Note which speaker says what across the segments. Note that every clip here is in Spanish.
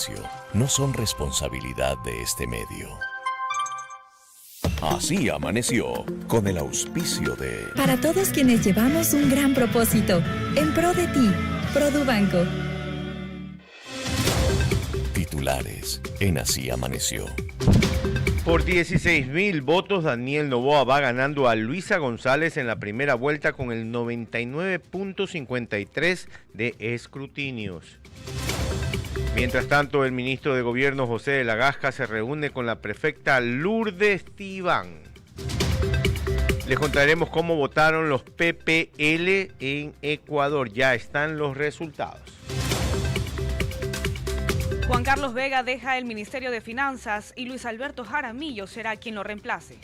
Speaker 1: espacio no son responsabilidad de este medio. Así amaneció, con el auspicio de...
Speaker 2: Para todos quienes llevamos un gran propósito, en pro de ti, Produbanco.
Speaker 1: Titulares en Así amaneció.
Speaker 3: Por 16,000 votos, Daniel Noboa va ganando a Luisa González en la primera vuelta con el 99.53 de escrutinios. Mientras tanto, el ministro de Gobierno José de la Gasca se reúne con la prefecta Lourdes Tibán. Les contaremos cómo votaron los PPL en Ecuador. Ya están los resultados.
Speaker 4: Juan Carlos Vega deja el Ministerio de Finanzas y Luis Alberto Jaramillo será quien lo reemplace.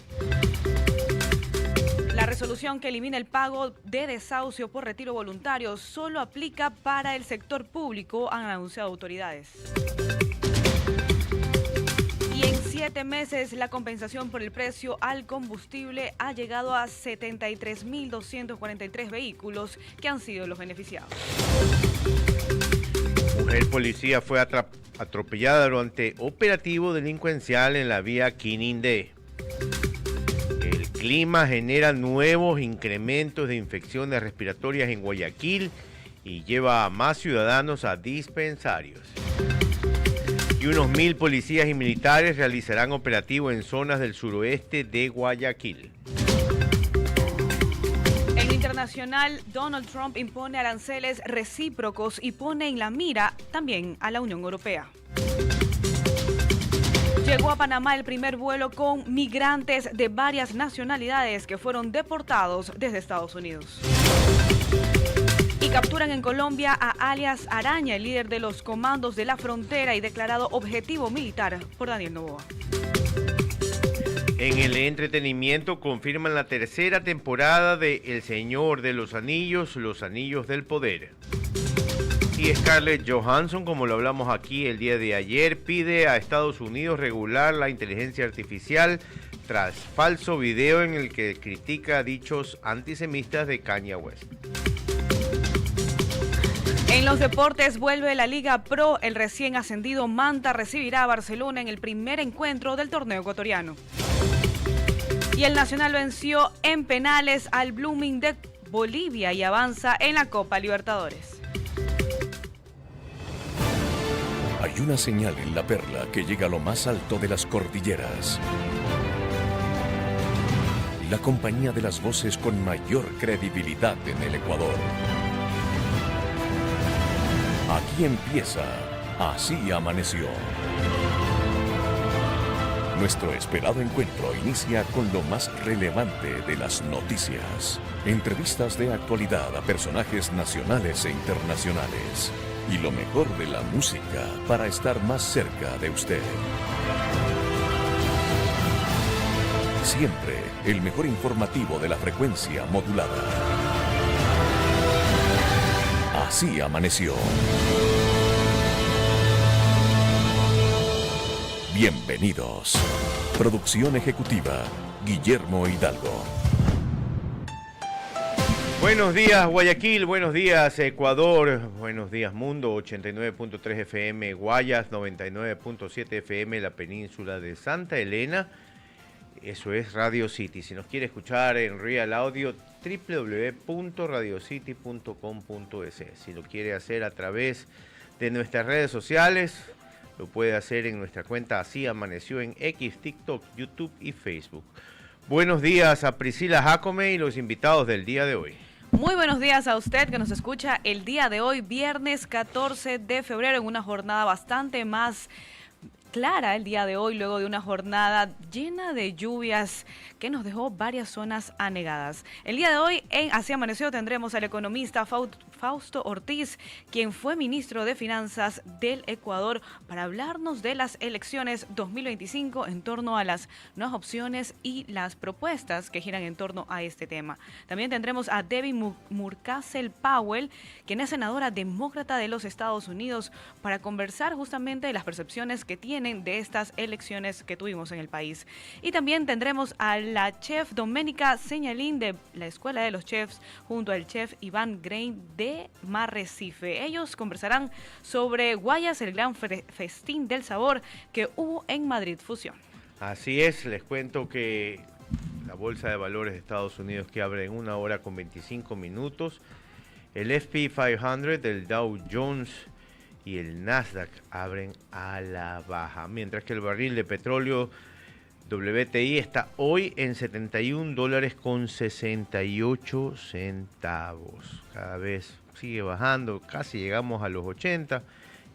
Speaker 4: La resolución que elimina el pago de desahucio por retiro voluntario solo aplica para el sector público, han anunciado autoridades. Y en 7 meses la compensación por el precio al combustible ha llegado a 73.243 vehículos que han sido los beneficiados.
Speaker 3: Mujer policía fue atropellada durante operativo delincuencial en la vía Quinindé. El clima genera nuevos incrementos de infecciones respiratorias en Guayaquil y lleva a más ciudadanos a dispensarios. Y unos 1,000 policías y militares realizarán operativo en zonas del suroeste de Guayaquil.
Speaker 4: En lo internacional, Donald Trump impone aranceles recíprocos y pone en la mira también a la Unión Europea. Llegó a Panamá el primer vuelo con migrantes de varias nacionalidades que fueron deportados desde Estados Unidos. Y capturan en Colombia a alias Araña, el líder de los comandos de la frontera y declarado objetivo militar por Daniel Noboa.
Speaker 3: En el entretenimiento confirman la tercera temporada de El Señor de los Anillos del Poder. Y Scarlett Johansson, como lo hablamos aquí el día de ayer, pide a Estados Unidos regular la inteligencia artificial tras falso video en el que critica dichos antisemitas de Kanye West.
Speaker 4: En los deportes vuelve la Liga Pro. El recién ascendido Manta recibirá a Barcelona en el primer encuentro del torneo ecuatoriano. Y el Nacional venció en penales al Blooming de Bolivia y avanza en la Copa Libertadores.
Speaker 1: Hay una señal en la perla que llega a lo más alto de las cordilleras. La compañía de las voces con mayor credibilidad en el Ecuador. Aquí empieza Así amaneció. Nuestro esperado encuentro inicia con lo más relevante de las noticias. Entrevistas de actualidad a personajes nacionales e internacionales. Y lo mejor de la música para estar más cerca de usted. Siempre el mejor informativo de la frecuencia modulada. Así amaneció. Bienvenidos. Producción ejecutiva, Guillermo Hidalgo.
Speaker 3: Buenos días Guayaquil, buenos días Ecuador, buenos días mundo, 89.3 FM Guayas, 99.7 FM la península de Santa Elena, eso es Radio City. Si nos quiere escuchar en Real Audio, www.radiocity.com.es. Si lo quiere hacer a través de nuestras redes sociales, lo puede hacer en nuestra cuenta Así Amaneció en X, TikTok, YouTube y Facebook. Buenos días a Priscila Jacome y los invitados del día de hoy.
Speaker 4: Muy buenos días a usted que nos escucha el día de hoy, viernes 14 de febrero, en una jornada bastante más clara el día de hoy, luego de una jornada llena de lluvias que nos dejó varias zonas anegadas. El día de hoy en Así Amaneció tendremos al economista Fausto Ortiz, quien fue ministro de Finanzas del Ecuador, para hablarnos de las elecciones 2025 en torno a las nuevas opciones y las propuestas que giran en torno a este tema. También tendremos a Debbie Murcazel Powell, quien es senadora demócrata de los Estados Unidos, para conversar justamente de las percepciones que tienen de estas elecciones que tuvimos en el país. Y también tendremos a la chef Doménica Señalín de la Escuela de los Chefs junto al chef Iván Grain de de Marrecife. Ellos conversarán sobre Guayas, el gran festín del sabor que hubo en Madrid Fusión.
Speaker 3: Así es, les cuento que la Bolsa de Valores de Estados Unidos que abre en 1 hora con 25 minutos, el S&P 500, el Dow Jones y el Nasdaq abren a la baja, mientras que el barril de petróleo WTI está hoy en $71.68. Cada vez sigue bajando, casi llegamos a los 80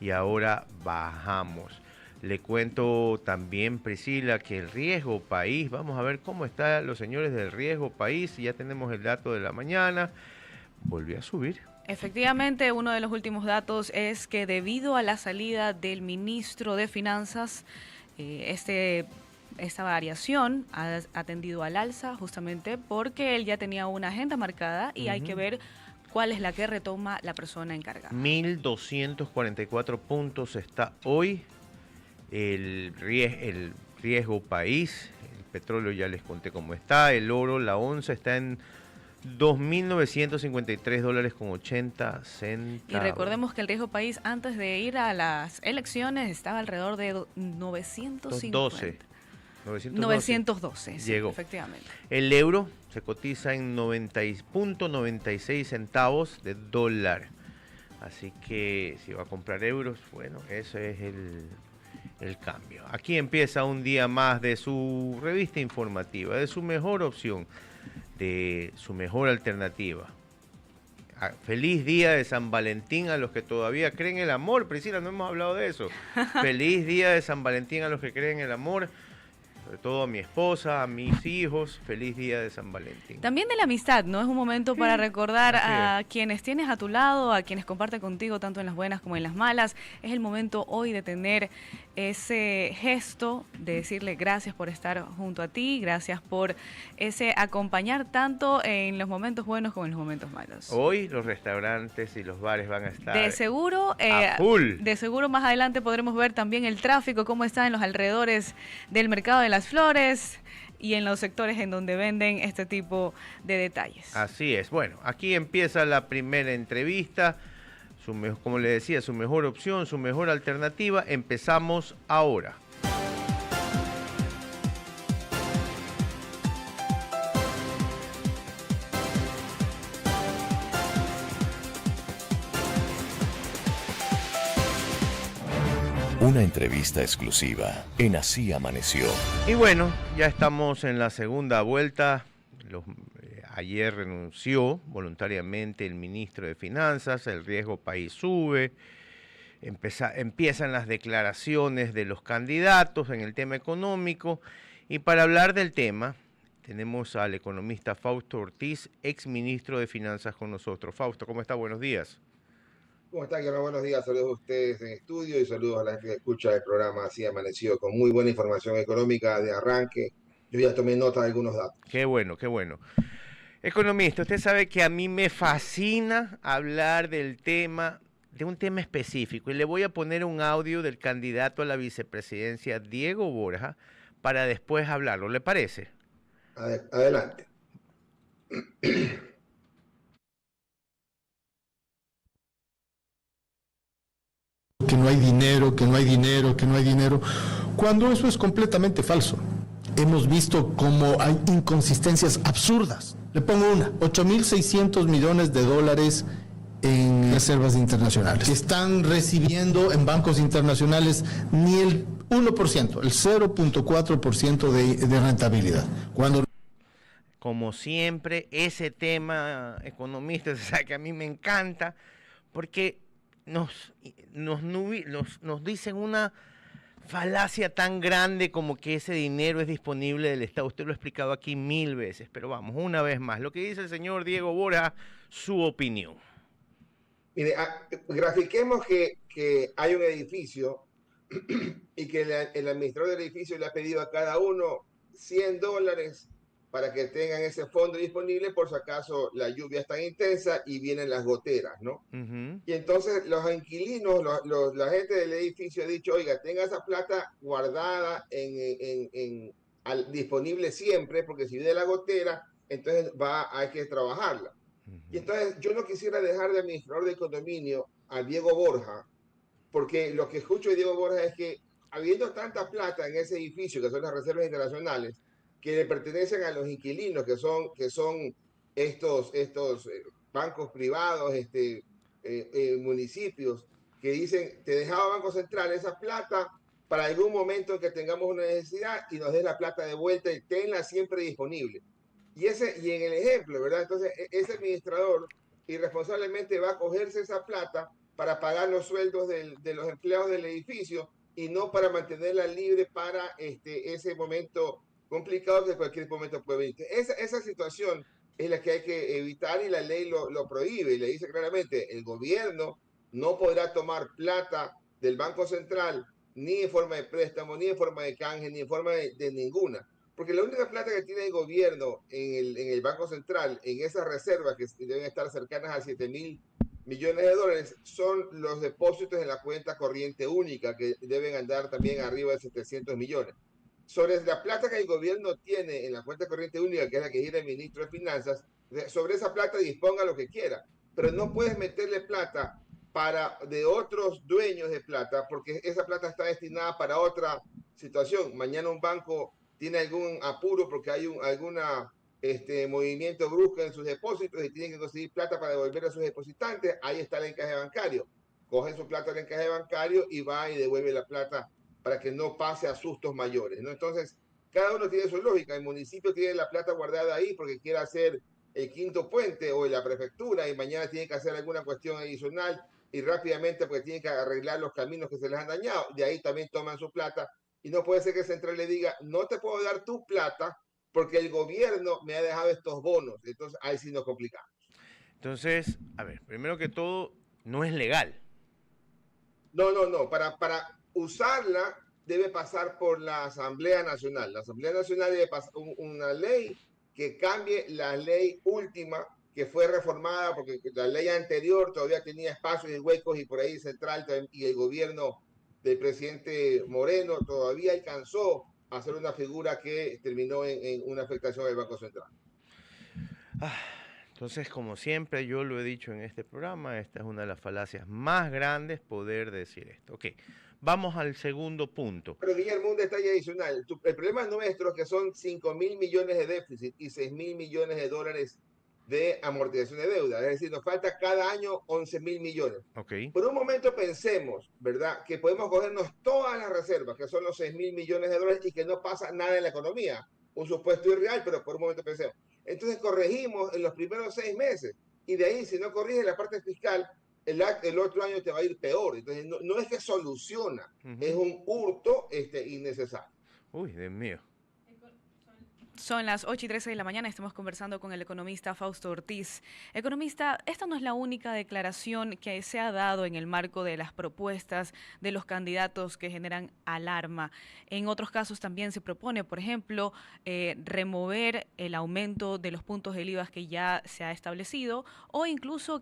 Speaker 3: y ahora bajamos. Le cuento también, Priscila, que el riesgo país, vamos a ver cómo están los señores del riesgo país, ya tenemos el dato de la mañana, volvió a subir.
Speaker 4: Efectivamente, uno de los últimos datos es que debido a la salida del ministro de Finanzas, esta variación ha tendido al alza justamente porque él ya tenía una agenda marcada y hay que ver cuál es la que retoma la persona encargada.
Speaker 3: 1.244 puntos está hoy el riesgo país, el petróleo ya les conté cómo está, el oro, la onza está en $2.953.80.
Speaker 4: Y recordemos que el riesgo país antes de ir a las elecciones estaba alrededor de 912,
Speaker 3: llegó.
Speaker 4: Sí, efectivamente.
Speaker 3: El euro se cotiza en 90.96 centavos de dólar. Así que si va a comprar euros, bueno, ese es el cambio. Aquí empieza un día más de su revista informativa, de su mejor opción, de su mejor alternativa. Feliz día de San Valentín a los que todavía creen en el amor. Priscila, no hemos hablado de eso. Feliz día de San Valentín a los que creen en el amor. Sobre todo a mi esposa, a mis hijos, feliz día de San Valentín.
Speaker 4: También de la amistad, ¿no? Es un momento para recordar a quienes tienes a tu lado, a quienes comparten contigo tanto en las buenas como en las malas. Es el momento hoy de tener ese gesto de decirle gracias por estar junto a ti, gracias por ese acompañar tanto en los momentos buenos como en los momentos malos.
Speaker 3: Hoy los restaurantes y los bares van a estar
Speaker 4: de seguro,
Speaker 3: a full.
Speaker 4: De seguro más adelante podremos ver también el tráfico, cómo está en los alrededores del mercado de las flores y en los sectores en donde venden este tipo de detalles.
Speaker 3: Así es. Bueno, aquí empieza la primera entrevista. Como le decía, su mejor opción, su mejor alternativa. Empezamos ahora.
Speaker 1: Una entrevista exclusiva en Así Amaneció.
Speaker 3: Y bueno, ya estamos en la segunda vuelta. Ayer renunció voluntariamente el ministro de Finanzas, el riesgo país sube, empiezan las declaraciones de los candidatos en el tema económico y para hablar del tema tenemos al economista Fausto Ortiz, ex ministro de Finanzas con nosotros. Fausto, ¿cómo está? Buenos días.
Speaker 5: ¿Cómo están? Buenos días, saludos a ustedes en estudio y saludos a la gente que escucha el programa Así Amanecido con muy buena información económica de arranque. Yo ya tomé nota de algunos datos.
Speaker 3: Qué bueno, qué bueno. Economista, usted sabe que a mí me fascina hablar de un tema específico y le voy a poner un audio del candidato a la vicepresidencia Diego Borja para después hablarlo, ¿le parece?
Speaker 5: Adelante.
Speaker 6: Que no hay dinero, que no hay dinero, que no hay dinero, cuando eso es completamente falso. Hemos visto cómo hay inconsistencias absurdas. Le pongo una, 8.600 millones de dólares en reservas internacionales. Están recibiendo en bancos internacionales ni el 1%, el 0.4% de rentabilidad.
Speaker 3: Como siempre, ese tema, economista, se sabe que a mí me encanta, porque nos dicen una falacia tan grande como que ese dinero es disponible del Estado. Usted lo ha explicado aquí 1000 veces, pero vamos, una vez más. Lo que dice el señor Diego Borja, su opinión.
Speaker 5: Mire, grafiquemos que hay un edificio y que el administrador del edificio le ha pedido a cada uno $100 para que tengan ese fondo disponible por si acaso la lluvia es tan intensa y vienen las goteras, ¿no? Y entonces los inquilinos, la gente del edificio ha dicho, oiga, tenga esa plata guardada disponible siempre, porque si viene la gotera, entonces hay que trabajarla. Y entonces yo no quisiera dejar de administrador de condominio a Diego Borja, porque lo que escucho de Diego Borja es que habiendo tanta plata en ese edificio, que son las reservas internacionales, que le pertenecen a los inquilinos, que son estos bancos privados, municipios, que dicen, te dejaba Banco Central esa plata para algún momento en que tengamos una necesidad y nos des la plata de vuelta y tenla siempre disponible. Y en el ejemplo, ¿verdad? Entonces, ese administrador irresponsablemente va a cogerse esa plata para pagar los sueldos de los empleados del edificio y no para mantenerla libre para ese momento complicado que cualquier momento puede venir. Esa situación es la que hay que evitar y la ley lo prohíbe y le dice claramente, el gobierno no podrá tomar plata del Banco Central ni en forma de préstamo, ni en forma de canje, ni en forma de ninguna. Porque la única plata que tiene el gobierno en el Banco Central, en esas reservas que deben estar cercanas a 7.000 millones de dólares, son los depósitos en la cuenta corriente única, que deben andar también arriba de 700 millones. Sobre la plata que el gobierno tiene en la cuenta corriente única, que es la que gira el ministro de Finanzas, sobre esa plata disponga lo que quiera, pero no puedes meterle plata de otros dueños de plata, porque esa plata está destinada para otra situación. Mañana un banco tiene algún apuro porque hay alguna movimiento brusco en sus depósitos y tienen que conseguir plata para devolver a sus depositantes, ahí está el encaje bancario. Cogen su plata del encaje bancario y va y devuelve la plata para que no pase a sustos mayores, ¿no? Entonces, cada uno tiene su lógica. El municipio tiene la plata guardada ahí porque quiere hacer el quinto puente o la prefectura y mañana tiene que hacer alguna cuestión adicional y rápidamente porque tienen que arreglar los caminos que se les han dañado. De ahí también toman su plata y no puede ser que Central le diga, no te puedo dar tu plata porque el gobierno me ha dejado estos bonos. Entonces, ahí sí nos complicamos.
Speaker 3: Entonces, a ver, primero que todo, no es legal.
Speaker 5: No. Para usarla debe pasar por la Asamblea Nacional. La Asamblea Nacional debe pasar una ley que cambie la ley última que fue reformada porque la ley anterior todavía tenía espacios y huecos y por ahí Central y el gobierno del presidente Moreno todavía alcanzó a hacer una figura que terminó en una afectación del Banco Central.
Speaker 3: Entonces, como siempre, yo lo he dicho en este programa, esta es una de las falacias más grandes poder decir esto. Ok, vamos al segundo punto.
Speaker 5: Pero Guillermo, un detalle adicional. El problema nuestro es que son 5.000 millones de déficit y 6.000 millones de dólares de amortización de deuda. Es decir, nos falta cada año 11.000 millones.
Speaker 3: Okay.
Speaker 5: Por un momento pensemos, ¿verdad?, que podemos cogernos todas las reservas, que son los 6.000 millones de dólares y que no pasa nada en la economía. Un supuesto irreal, pero por un momento pensemos. Entonces corregimos en los primeros 6 meses y de ahí, si no corriges la parte fiscal, el otro año te va a ir peor. Entonces no es que soluciona, es un hurto innecesario.
Speaker 3: Uy, Dios mío.
Speaker 4: Son las 8:13 de la mañana, estamos conversando con el economista Fausto Ortiz. Economista, esta no es la única declaración que se ha dado en el marco de las propuestas de los candidatos que generan alarma. En otros casos también se propone, por ejemplo, remover el aumento de los puntos del IVA que ya se ha establecido o incluso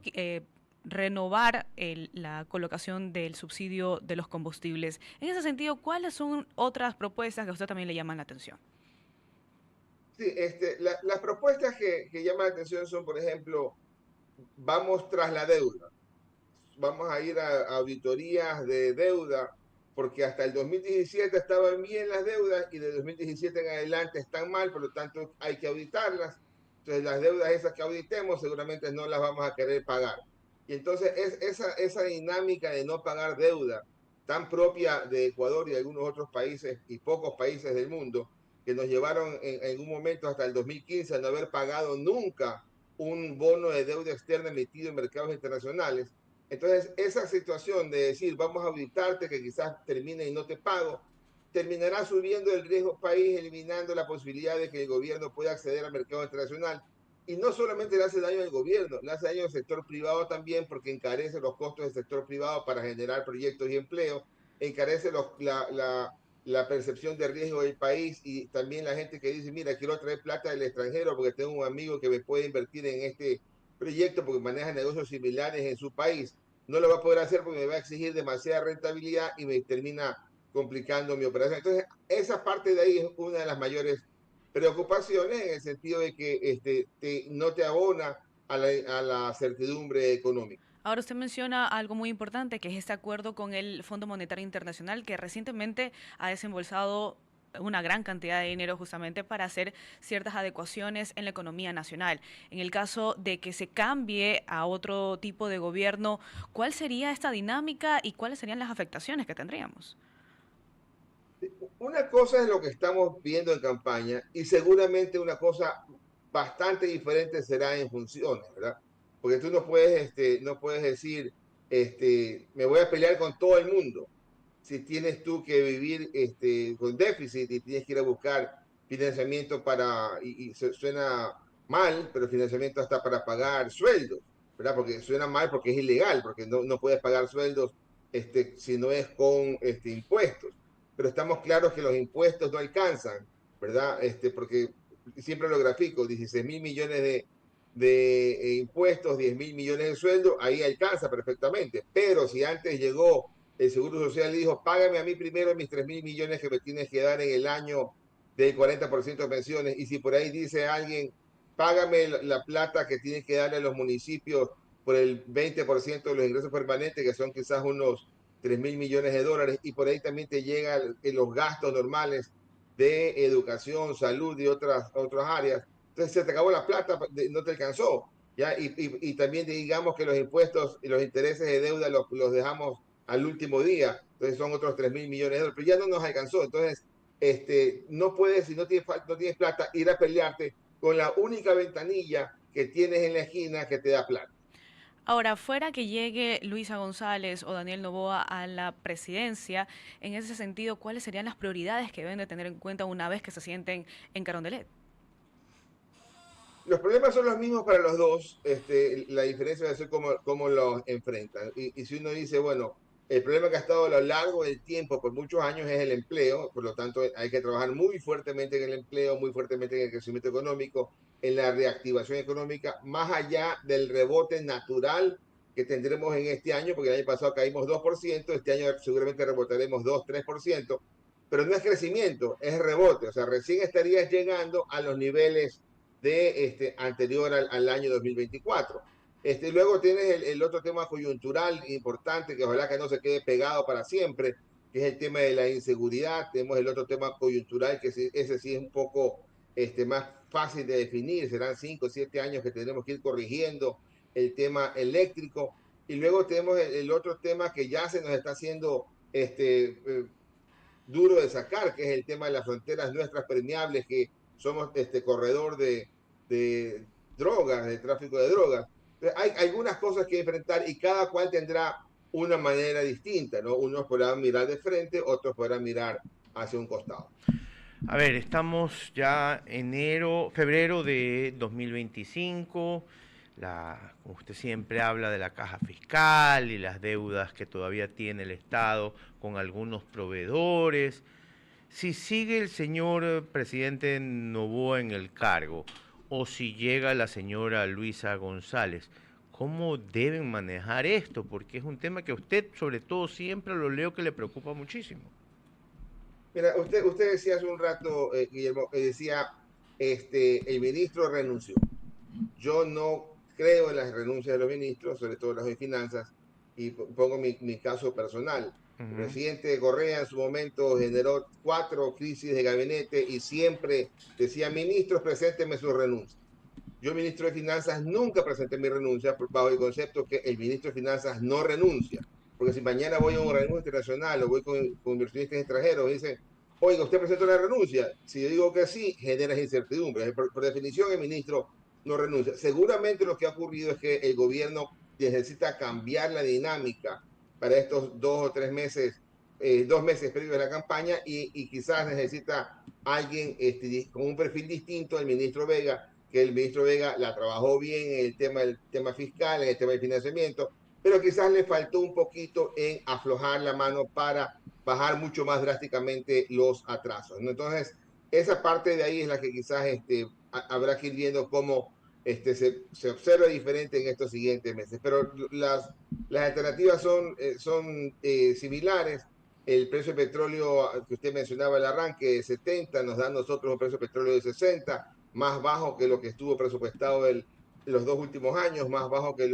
Speaker 4: renovar la colocación del subsidio de los combustibles. En ese sentido, ¿cuáles son otras propuestas que a usted también le llaman la atención?
Speaker 5: Sí, las propuestas que llaman la atención son, por ejemplo, vamos tras la deuda. Vamos a ir a auditorías de deuda, porque hasta el 2017 estaban bien las deudas y de 2017 en adelante están mal, por lo tanto hay que auditarlas. Entonces las deudas esas que auditemos seguramente no las vamos a querer pagar. Y entonces esa dinámica de no pagar deuda tan propia de Ecuador y de algunos otros países y pocos países del mundo, que nos llevaron en un momento hasta el 2015 a no haber pagado nunca un bono de deuda externa emitido en mercados internacionales. Entonces, esa situación de decir, vamos a auditarte, que quizás termine y no te pago, terminará subiendo el riesgo país, eliminando la posibilidad de que el gobierno pueda acceder al mercado internacional. Y no solamente le hace daño al gobierno, le hace daño al sector privado también, porque encarece los costos del sector privado para generar proyectos y empleo, encarece la percepción de riesgo del país y también la gente que dice, mira, quiero traer plata del extranjero porque tengo un amigo que me puede invertir en este proyecto porque maneja negocios similares en su país. No lo va a poder hacer porque me va a exigir demasiada rentabilidad y me termina complicando mi operación. Entonces, esa parte de ahí es una de las mayores preocupaciones en el sentido de que no te abona a la certidumbre económica.
Speaker 4: Ahora usted menciona algo muy importante, que es este acuerdo con el Fondo Monetario Internacional, que recientemente ha desembolsado una gran cantidad de dinero justamente para hacer ciertas adecuaciones en la economía nacional. En el caso de que se cambie a otro tipo de gobierno, ¿cuál sería esta dinámica y cuáles serían las afectaciones que tendríamos?
Speaker 5: Una cosa es lo que estamos viendo en campaña y seguramente una cosa bastante diferente será en funciones, ¿verdad? Porque tú no puedes decir, me voy a pelear con todo el mundo si tienes tú que vivir con déficit y tienes que ir a buscar financiamiento y suena mal, pero financiamiento hasta para pagar sueldos, ¿verdad? Porque suena mal porque es ilegal, porque no puedes pagar sueldos si no es con impuestos. Pero estamos claros que los impuestos no alcanzan, ¿verdad? Porque siempre lo grafico, 16.000 millones de impuestos, 10.000 millones de sueldos, ahí alcanza perfectamente. Pero si antes llegó el Seguro Social y dijo, págame a mí primero mis 3.000 millones que me tienes que dar en el año del 40% de pensiones, y si por ahí dice alguien, págame la plata que tienes que darle a los municipios por el 20% de los ingresos permanentes, que son quizás unos 3.000 millones de dólares, y por ahí también te llegan los gastos normales de educación, salud y otras áreas. Entonces se te acabó la plata, no te alcanzó. ¿Ya? Y también digamos que los impuestos y los intereses de deuda los dejamos al último día, entonces son otros 3.000 millones de dólares, pero ya no nos alcanzó. Entonces, no puedes, si no tienes plata, ir a pelearte con la única ventanilla que tienes en la esquina que te da plata.
Speaker 4: Ahora, fuera que llegue Luisa González o Daniel Noboa a la presidencia, en ese sentido, ¿cuáles serían las prioridades que deben de tener en cuenta una vez que se sienten en Carondelet?
Speaker 5: Los problemas son los mismos para los dos, la diferencia va a ser cómo los enfrentan. Y si uno dice, bueno, el problema que ha estado a lo largo del tiempo, por muchos años, es el empleo, por lo tanto hay que trabajar muy fuertemente en el empleo, muy fuertemente en el crecimiento económico, en la reactivación económica, más allá del rebote natural que tendremos en este año, porque el año pasado caímos 2%, este año seguramente rebotaremos 2-3%, pero no es crecimiento, es rebote, o sea, recién estarías llegando a los niveles anterior al año 2024. Luego tienes el otro tema coyuntural importante, que ojalá que no se quede pegado para siempre, que es el tema de la inseguridad. Tenemos el otro tema coyuntural, que ese sí es un poco más fácil de definir. Serán 5 o 7 años que tendremos que ir corrigiendo el tema eléctrico. Y luego tenemos el otro tema que ya se nos está haciendo duro de sacar, que es el tema de las fronteras nuestras permeables, que somos corredor de drogas, de tráfico de drogas. Hay algunas cosas que enfrentar y cada cual tendrá una manera distinta, ¿no? Unos podrán mirar de frente, otros podrán mirar hacia un costado.
Speaker 3: A ver, estamos ya febrero de 2025. Como usted siempre habla de la caja fiscal y las deudas que todavía tiene el Estado con algunos proveedores. Si sigue el señor presidente Noboa en el cargo o si llega la señora Luisa González, ¿cómo deben manejar esto? Porque es un tema que a usted, sobre todo, siempre lo leo que le preocupa muchísimo.
Speaker 5: Mira, usted decía hace un rato, Guillermo, decía, el ministro renunció. Yo no creo en las renuncias de los ministros, sobre todo las de finanzas, y pongo mi caso personal. El presidente Correa en su momento generó 4 crisis de gabinete y siempre decía, ministros, preséntenme su renuncia. Yo, ministro de Finanzas, nunca presenté mi renuncia bajo el concepto que el ministro de Finanzas no renuncia. Porque si mañana voy a un organismo internacional o voy con inversionistas extranjeros y dicen, oiga, ¿usted presenta una renuncia? Si yo digo que sí, genera incertidumbre. Por definición, el ministro no renuncia. Seguramente lo que ha ocurrido es que el gobierno necesita cambiar la dinámica para estos 2 o 3 meses, 2 meses previos a la campaña y quizás necesita alguien con un perfil distinto al ministro Vega, que el ministro Vega la trabajó bien en el tema fiscal, en el tema del financiamiento, pero quizás le faltó un poquito en aflojar la mano para bajar mucho más drásticamente los atrasos, ¿no? Entonces, esa parte de ahí es la que quizás habrá que ir viendo cómo se observa diferente en estos siguientes meses. Pero las alternativas son similares. El precio de petróleo que usted mencionaba al arranque de 70 nos da a nosotros un precio de petróleo de 60, más bajo que lo que estuvo presupuestado el los 2 últimos años, más bajo que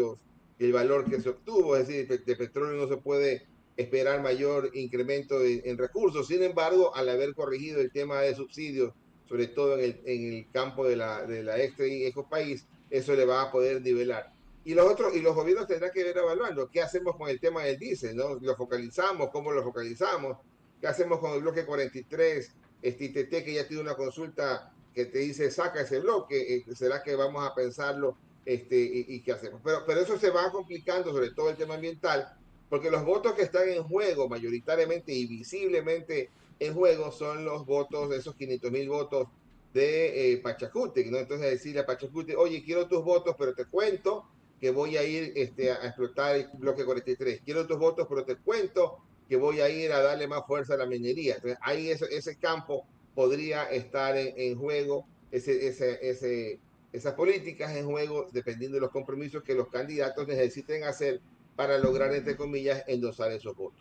Speaker 5: el valor que se obtuvo, es decir, de petróleo no se puede esperar mayor incremento en recursos. Sin embargo, al haber corregido el tema de subsidios, sobre todo en el campo de la extra y ecopaís, eso le va a poder nivelar. Y los gobiernos tendrán que ver evaluando qué hacemos con el tema del diésel, ¿no? Lo focalizamos, cómo lo focalizamos, qué hacemos con el bloque 43, ITT, que ya tiene una consulta que te dice saca ese bloque, será que vamos a pensarlo y qué hacemos. Pero eso se va complicando, sobre todo el tema ambiental, porque los votos que están en juego mayoritariamente y visiblemente en juego son los votos, esos 500.000 votos de Pachacútec, ¿no? Entonces decirle a Pachacútec, oye, quiero tus votos, pero te cuento que voy a ir a explotar el bloque 43. Quiero tus votos, pero te cuento que voy a ir a darle más fuerza a la minería. Entonces ahí ese campo podría estar en juego, esas políticas en juego, dependiendo de los compromisos que los candidatos necesiten hacer para lograr, entre comillas, endosar esos votos.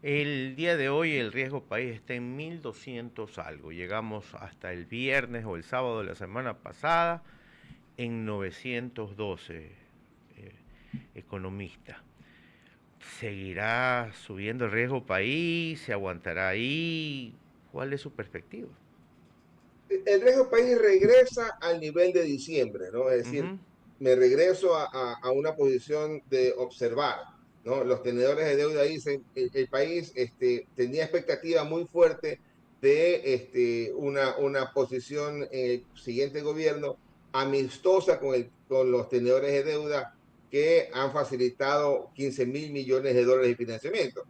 Speaker 3: El día de hoy el riesgo país está en 1.200 algo. Llegamos hasta el viernes o el sábado de la semana pasada en 912 economistas. ¿Seguirá subiendo el riesgo país? ¿Se aguantará ahí? ¿Cuál es su perspectiva?
Speaker 5: El riesgo país regresa al nivel de diciembre, ¿no? Es decir, me regreso a una posición de observar, ¿no? Los tenedores de deuda dicen el país tenía expectativa muy fuerte de una posición en el siguiente gobierno amistosa con los tenedores de deuda que han facilitado 15.000 millones de dólares de financiamiento.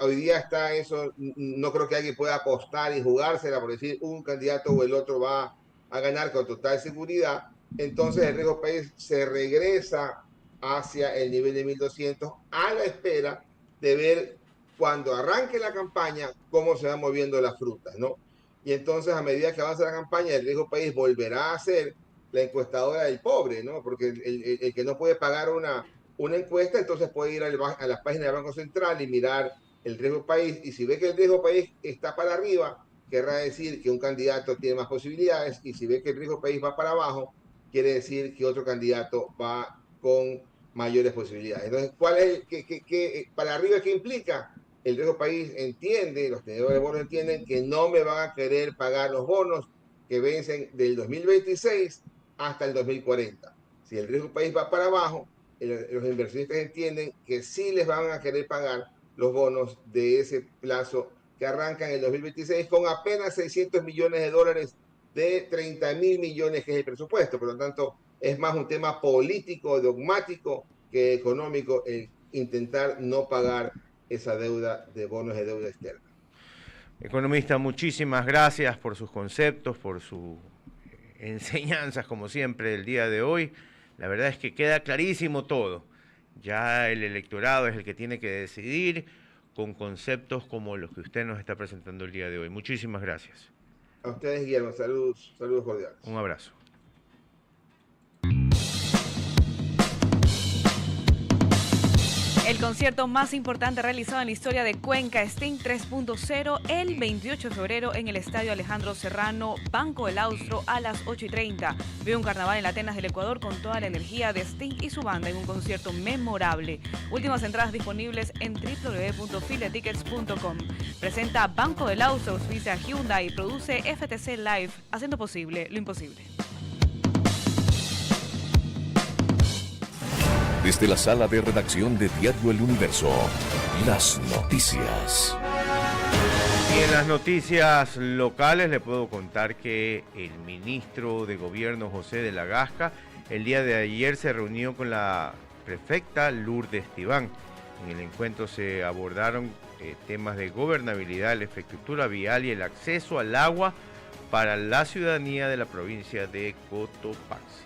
Speaker 5: Hoy día está eso, no creo que alguien pueda apostar y jugársela por decir un candidato o el otro va a ganar con total seguridad. Entonces el riesgo país se regresa hacia el nivel de 1.200 a la espera de ver cuando arranque la campaña cómo se van moviendo las frutas, ¿no? Y entonces a medida que avanza la campaña el riesgo país volverá a ser la encuestadora del pobre, ¿no? Porque el que no puede pagar una encuesta, entonces puede ir a la página del Banco Central y mirar el riesgo país, y si ve que el riesgo país está para arriba, querrá decir que un candidato tiene más posibilidades, y si ve que el riesgo país va para abajo, quiere decir que otro candidato va con mayores posibilidades. Entonces, ¿cuál es para arriba qué implica? El riesgo país entiende, los tenedores de bonos entienden que no me van a querer pagar los bonos que vencen del 2026 hasta el 2040. Si el riesgo país va para abajo, los inversionistas entienden que sí les van a querer pagar los bonos de ese plazo que arrancan en el 2026 con apenas 600 millones de dólares de 30.000 millones que es el presupuesto. Por lo tanto, es más un tema político, dogmático que económico, el intentar no pagar esa deuda de bonos de deuda externa.
Speaker 3: Economista, muchísimas gracias por sus conceptos, por sus enseñanzas, como siempre, el día de hoy. La verdad es que queda clarísimo todo. Ya el electorado es el que tiene que decidir con conceptos como los que usted nos está presentando el día de hoy. Muchísimas gracias.
Speaker 5: A ustedes, Guillermo, saludos cordiales.
Speaker 3: Un abrazo.
Speaker 4: El concierto más importante realizado en la historia de Cuenca, Sting 3.0, el 28 de febrero en el Estadio Alejandro Serrano, Banco del Austro, a las 8:30. Vive un carnaval en Atenas del Ecuador con toda la energía de Sting y su banda en un concierto memorable. Últimas entradas disponibles en www.filetickets.com. Presenta Banco del Austro, auspicia Hyundai y produce FTC Live, haciendo posible lo imposible.
Speaker 1: Desde la sala de redacción de Diario El Universo, las noticias.
Speaker 3: Y en las noticias locales le puedo contar que el ministro de Gobierno, José de la Gasca, el día de ayer se reunió con la prefecta Lourdes Tibán. En el encuentro se abordaron temas de gobernabilidad, la infraestructura vial y el acceso al agua para la ciudadanía de la provincia de Cotopaxi.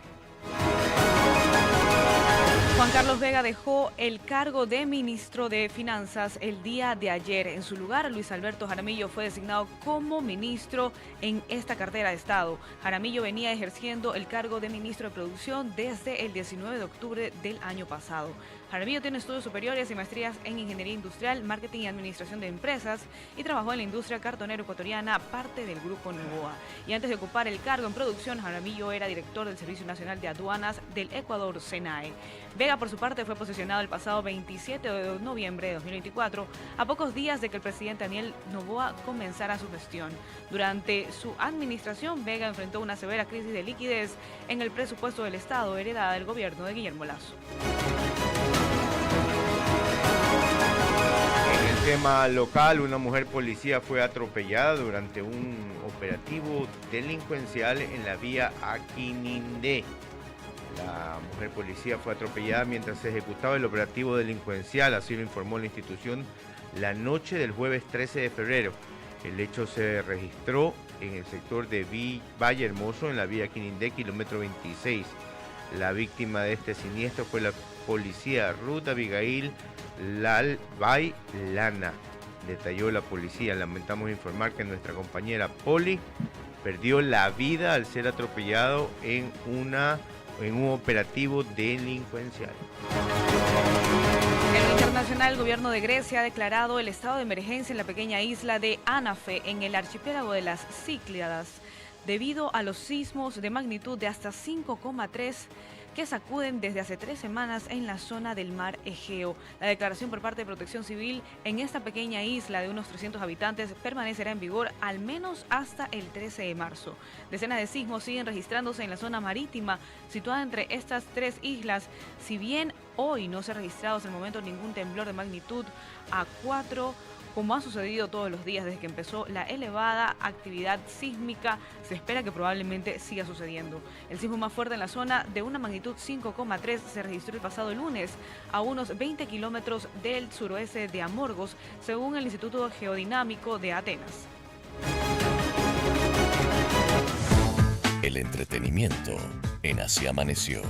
Speaker 4: Juan Carlos Vega dejó el cargo de ministro de Finanzas el día de ayer. En su lugar, Luis Alberto Jaramillo fue designado como ministro en esta cartera de Estado. Jaramillo venía ejerciendo el cargo de ministro de Producción desde el 19 de octubre del año pasado. Jaramillo tiene estudios superiores y maestrías en Ingeniería Industrial, Marketing y Administración de Empresas y trabajó en la industria cartonera ecuatoriana, parte del Grupo Novoa. Y antes de ocupar el cargo en producción, Jaramillo era director del Servicio Nacional de Aduanas del Ecuador, SENAE. Vega, por su parte, fue posesionado el pasado 27 de noviembre de 2024, a pocos días de que el presidente Daniel Noboa comenzara su gestión. Durante su administración, Vega enfrentó una severa crisis de liquidez en el presupuesto del Estado, heredada del gobierno de Guillermo Lasso.
Speaker 3: En el tema local, una mujer policía fue atropellada durante un operativo delincuencial en la vía Aquinindé. La mujer policía fue atropellada mientras se ejecutaba el operativo delincuencial, así lo informó la institución la noche del jueves 13 de febrero. El hecho se registró en el sector de Valle Hermoso, en la vía Aquinindé, kilómetro 26. La víctima de este siniestro fue la policía Ruth Abigail Lalbay Lana. Detalló la policía. Lamentamos informar que nuestra compañera Poli perdió la vida al ser atropellado en un operativo delincuencial.
Speaker 4: En lo internacional, el gobierno de Grecia ha declarado el estado de emergencia en la pequeña isla de Anafe, en el archipiélago de las Cícladas, debido a los sismos de magnitud de hasta 5,3 que sacuden desde hace 3 semanas en la zona del mar Egeo. La declaración por parte de Protección Civil en esta pequeña isla de unos 300 habitantes permanecerá en vigor al menos hasta el 13 de marzo. Decenas de sismos siguen registrándose en la zona marítima situada entre estas 3 islas. Si bien hoy no se ha registrado hasta el momento ningún temblor de magnitud a 4, como ha sucedido todos los días desde que empezó la elevada actividad sísmica, se espera que probablemente siga sucediendo. El sismo más fuerte en la zona, de una magnitud 5,3, se registró el pasado lunes a unos 20 kilómetros del suroeste de Amorgos, según el Instituto Geodinámico de Atenas.
Speaker 1: El entretenimiento en Así Amaneció.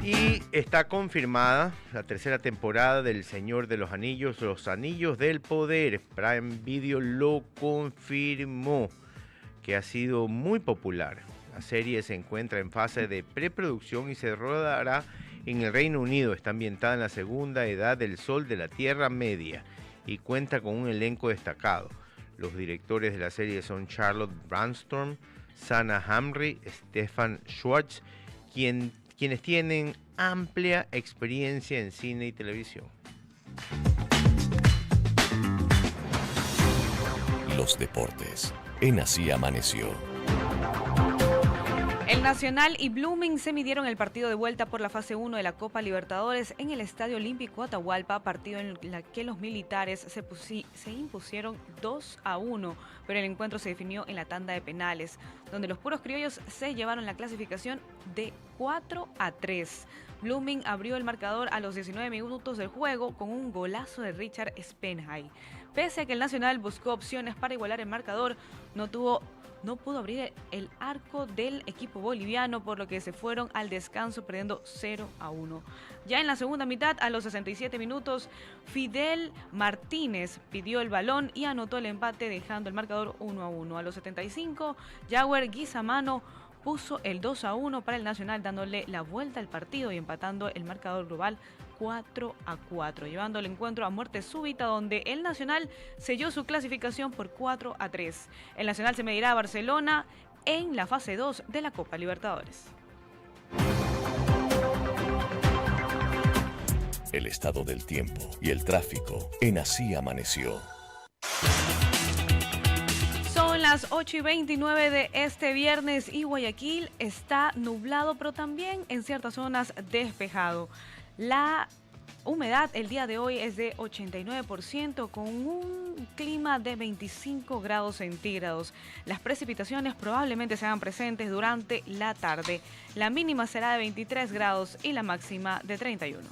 Speaker 3: Y está confirmada la tercera temporada del Señor de los Anillos, Los Anillos del Poder. Prime Video lo confirmó, que ha sido muy popular. La serie se encuentra en fase de preproducción y se rodará en el Reino Unido. Está ambientada en la segunda edad del Sol de la Tierra Media y cuenta con un elenco destacado. Los directores de la serie son Charlotte Branstorm, Sana Hamry, Stefan Schwartz, quienes tienen amplia experiencia en cine y televisión.
Speaker 1: Los deportes en Así Amaneció.
Speaker 4: El Nacional y Blooming se midieron el partido de vuelta por la fase 1 de la Copa Libertadores en el Estadio Olímpico Atahualpa, partido en el que los militares se impusieron 2-1, pero el encuentro se definió en la tanda de penales, donde los puros criollos se llevaron la clasificación de 4-3. Blooming abrió el marcador a los 19 minutos del juego con un golazo de Richard Spenhay. Pese a que el Nacional buscó opciones para igualar el marcador, no pudo abrir el arco del equipo boliviano, por lo que se fueron al descanso perdiendo 0-1. Ya en la segunda mitad, a los 67 minutos, Fidel Martínez pidió el balón y anotó el empate, dejando el marcador 1-1. A los 75, Jauer Guizamano puso el 2-1 para el Nacional, dándole la vuelta al partido y empatando el marcador global 4-4, llevando el encuentro a muerte súbita, donde el Nacional selló su clasificación por 4-3. El Nacional se medirá a Barcelona en la fase 2 de la Copa Libertadores.
Speaker 1: El estado del tiempo y el tráfico en Así Amaneció.
Speaker 4: Son las 8:29 de este viernes y Guayaquil está nublado, pero también en ciertas zonas despejado. La humedad el día de hoy es de 89% con un clima de 25 grados centígrados. Las precipitaciones probablemente se hagan presentes durante la tarde. La mínima será de 23 grados y la máxima de 31.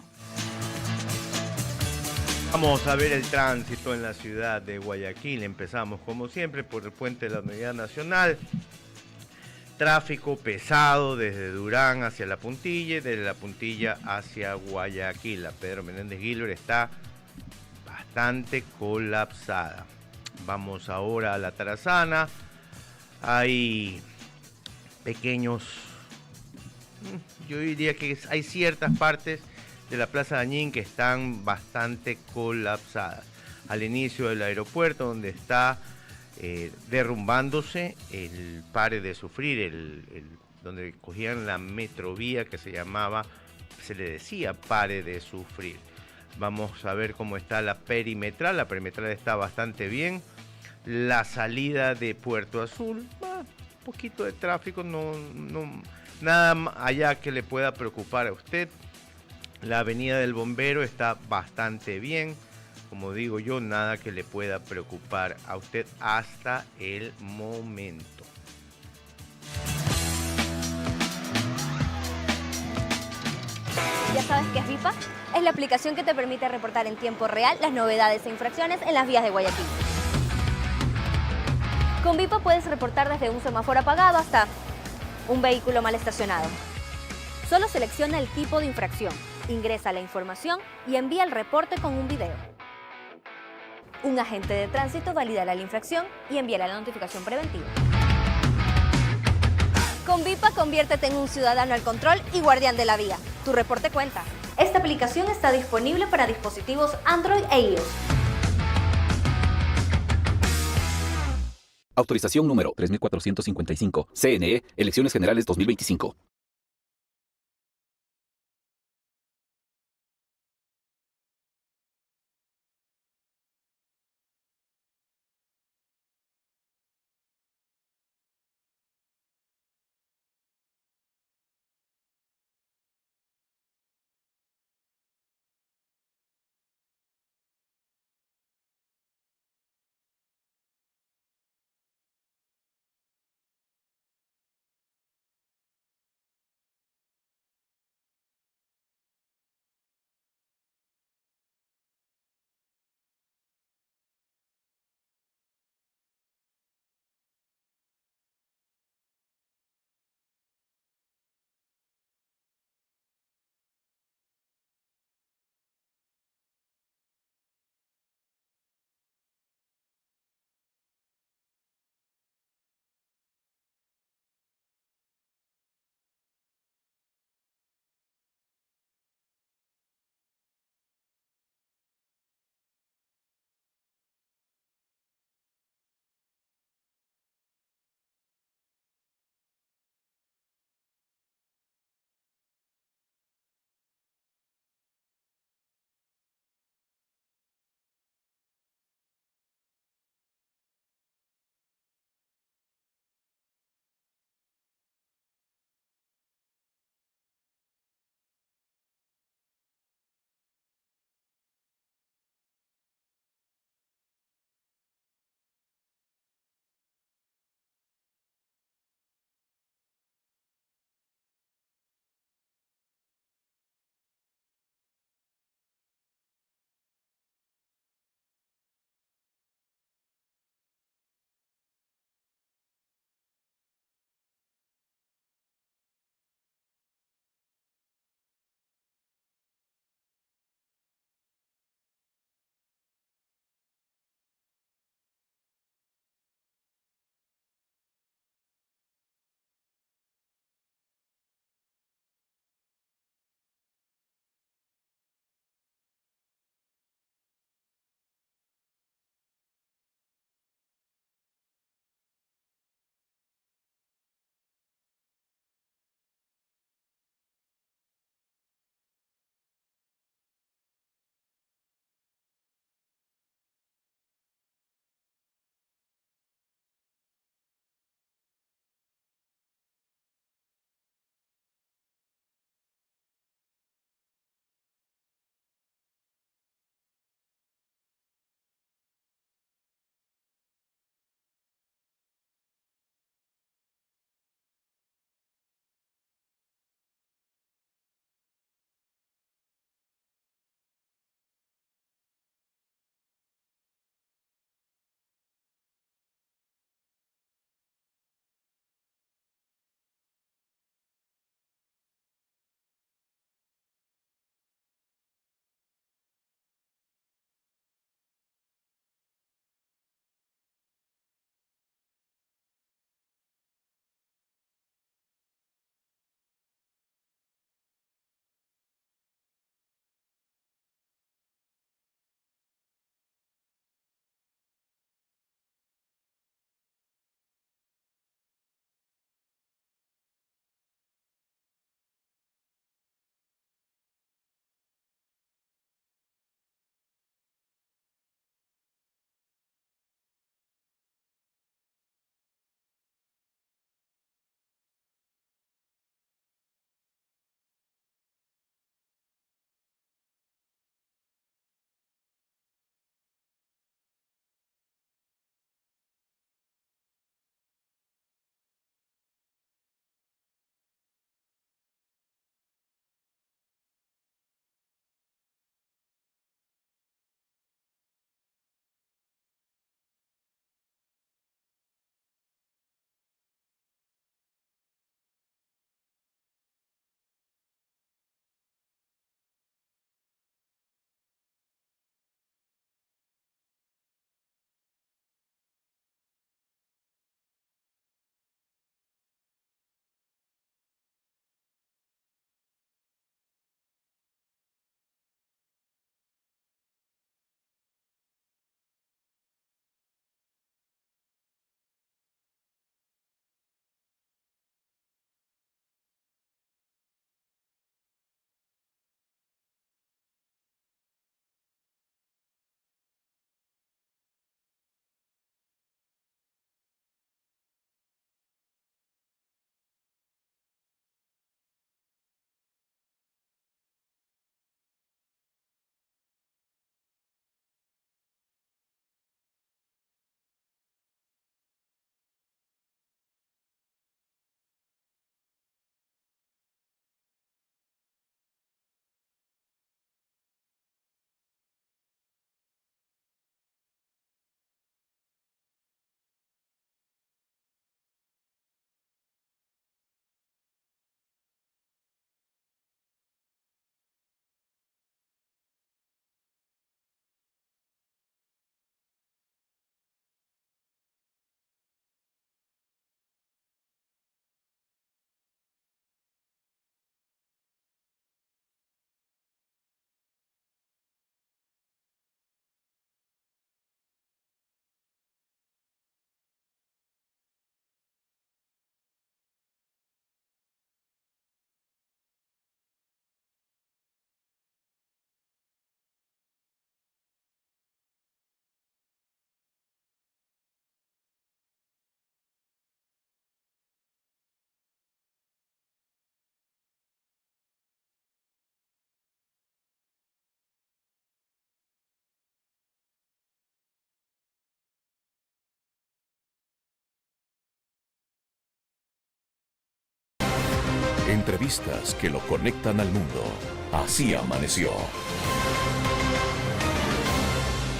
Speaker 3: Vamos a ver el tránsito en la ciudad de Guayaquil. Empezamos como siempre por el puente de la Unidad Nacional. tráfico pesado desde Durán hacia La Puntilla y desde La Puntilla hacia Guayaquil. La Pedro Menéndez Gilbert está bastante colapsada. Vamos ahora a la Tarazana. Hay pequeños, yo diría que hay ciertas partes de la Plaza Dañín que están bastante colapsadas. Al inicio del aeropuerto, donde está derrumbándose el Pare de Sufrir, donde cogían la metrovía que se llamaba, se le decía Pare de Sufrir. Vamos a ver cómo está la perimetral. La perimetral está bastante bien. La salida de Puerto Azul, un poquito de tráfico, nada allá que le pueda preocupar a usted. La avenida del Bombero está bastante bien. Como digo yo, nada que le pueda preocupar a usted hasta el momento.
Speaker 7: ¿Ya sabes qué es VIPA? Es la aplicación que te permite reportar en tiempo real las novedades e infracciones en las vías de Guayaquil. Con VIPA puedes reportar desde un semáforo apagado hasta un vehículo mal estacionado. Solo selecciona el tipo de infracción, ingresa la información y envía el reporte con un video. Un agente de tránsito validará la infracción y enviará la notificación preventiva. Con VIPA, conviértete en un ciudadano al control y guardián de la vía. Tu reporte cuenta. Esta aplicación está disponible para dispositivos Android e iOS.
Speaker 8: Autorización número 3455. CNE, Elecciones Generales 2025.
Speaker 1: entrevistas que lo conectan al mundo. Así amaneció.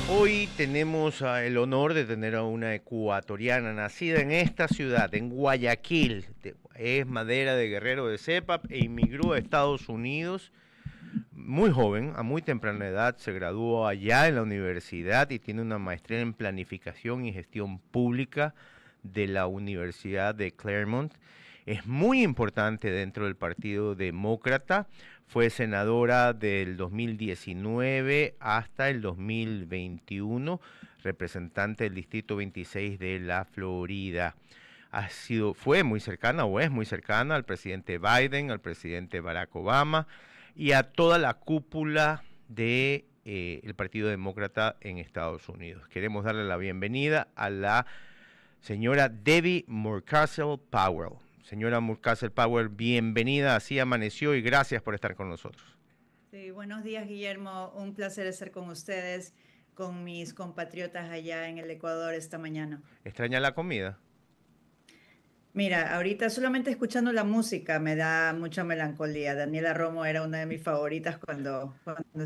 Speaker 3: Hoy tenemos el honor de tener a una ecuatoriana nacida en esta ciudad, en Guayaquil. Es madera de Guerrero de cepa e inmigró a Estados Unidos muy joven, a muy temprana edad. Se graduó allá en la universidad y tiene una maestría en planificación y gestión pública de la Universidad de Claremont. Es muy importante dentro del Partido Demócrata. Fue senadora del 2019 hasta el 2021, representante del Distrito 26 de la Florida. Fue muy cercana o es muy cercana al presidente Biden, al presidente Barack Obama y a toda la cúpula de el Partido Demócrata en Estados Unidos. Queremos darle la bienvenida a la señora Debbie Murcazel Powell. Señora Murcazel Powell, bienvenida, así amaneció y gracias por estar con nosotros.
Speaker 9: Sí, buenos días, Guillermo. Un placer estar con ustedes, con mis compatriotas allá en el Ecuador esta mañana.
Speaker 3: ¿Extraña la comida?
Speaker 9: Mira, ahorita solamente escuchando la música me da mucha melancolía. Daniela Romo era una de mis favoritas cuando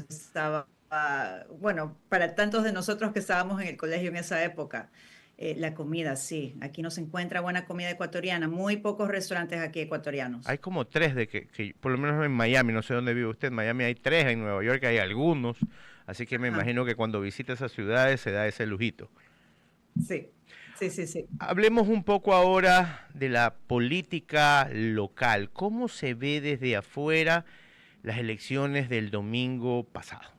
Speaker 9: estaba, bueno, para tantos de nosotros que estábamos en el colegio en esa época. La comida, sí. Aquí no se encuentra buena comida ecuatoriana. Muy pocos restaurantes aquí ecuatorianos.
Speaker 3: Hay como tres que por lo menos en Miami, no sé dónde vive usted, en Miami hay tres, en Nueva York hay algunos. Así que me imagino que cuando visita esas ciudades se da ese lujito.
Speaker 9: Sí. Sí.
Speaker 3: Hablemos un poco ahora de la política local. ¿Cómo se ve desde afuera las elecciones del domingo pasado?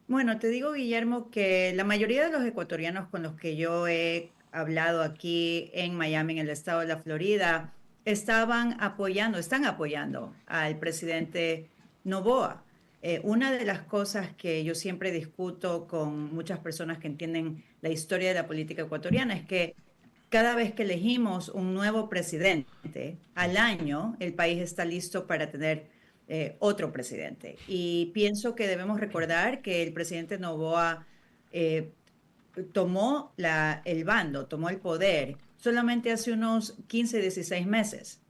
Speaker 9: Bueno, te digo, Guillermo, que la mayoría de los ecuatorianos con los que yo he hablado aquí en Miami, en el estado de la Florida, están apoyando al presidente Noboa. Una de las cosas que yo siempre discuto con muchas personas que entienden la historia de la política ecuatoriana es que cada vez que elegimos un nuevo presidente al año, el país está listo para tener otro presidente. Y pienso que debemos recordar que el presidente Noboa tomó tomó el poder solamente hace unos 15, 16 meses.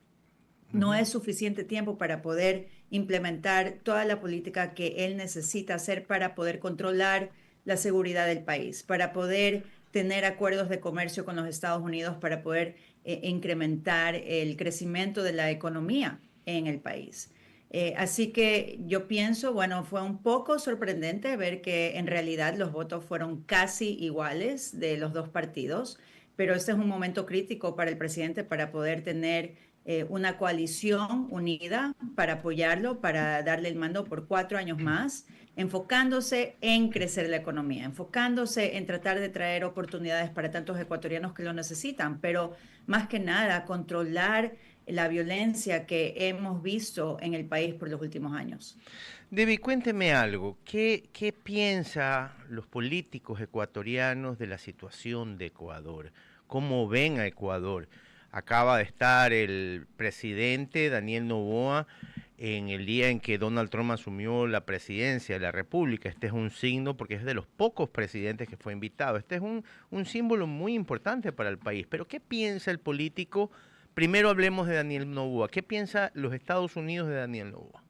Speaker 9: No es suficiente tiempo para poder implementar toda la política que él necesita hacer para poder controlar la seguridad del país, para poder tener acuerdos de comercio con los Estados Unidos, para poder incrementar el crecimiento de la economía en el país. Así que yo pienso, bueno, fue un poco sorprendente ver que en realidad los votos fueron casi iguales de los dos partidos, pero este es un momento crítico para el presidente para poder tener una coalición unida para apoyarlo, para darle el mando por 4 años más, enfocándose en crecer la economía, enfocándose en tratar de traer oportunidades para tantos ecuatorianos que lo necesitan, pero más que nada controlar la violencia que hemos visto en el país por los últimos años.
Speaker 3: Debbie, cuénteme algo. ¿Qué piensan los políticos ecuatorianos de la situación de Ecuador? ¿Cómo ven a Ecuador? Acaba de estar el presidente Daniel Noboa en el día en que Donald Trump asumió la presidencia de la República. Este es un signo, porque es de los pocos presidentes que fue invitado. Este es un símbolo muy importante para el país. Pero ¿qué piensa el político? Primero hablemos de Daniel Noboa. ¿Qué piensa los Estados Unidos de Daniel Noboa?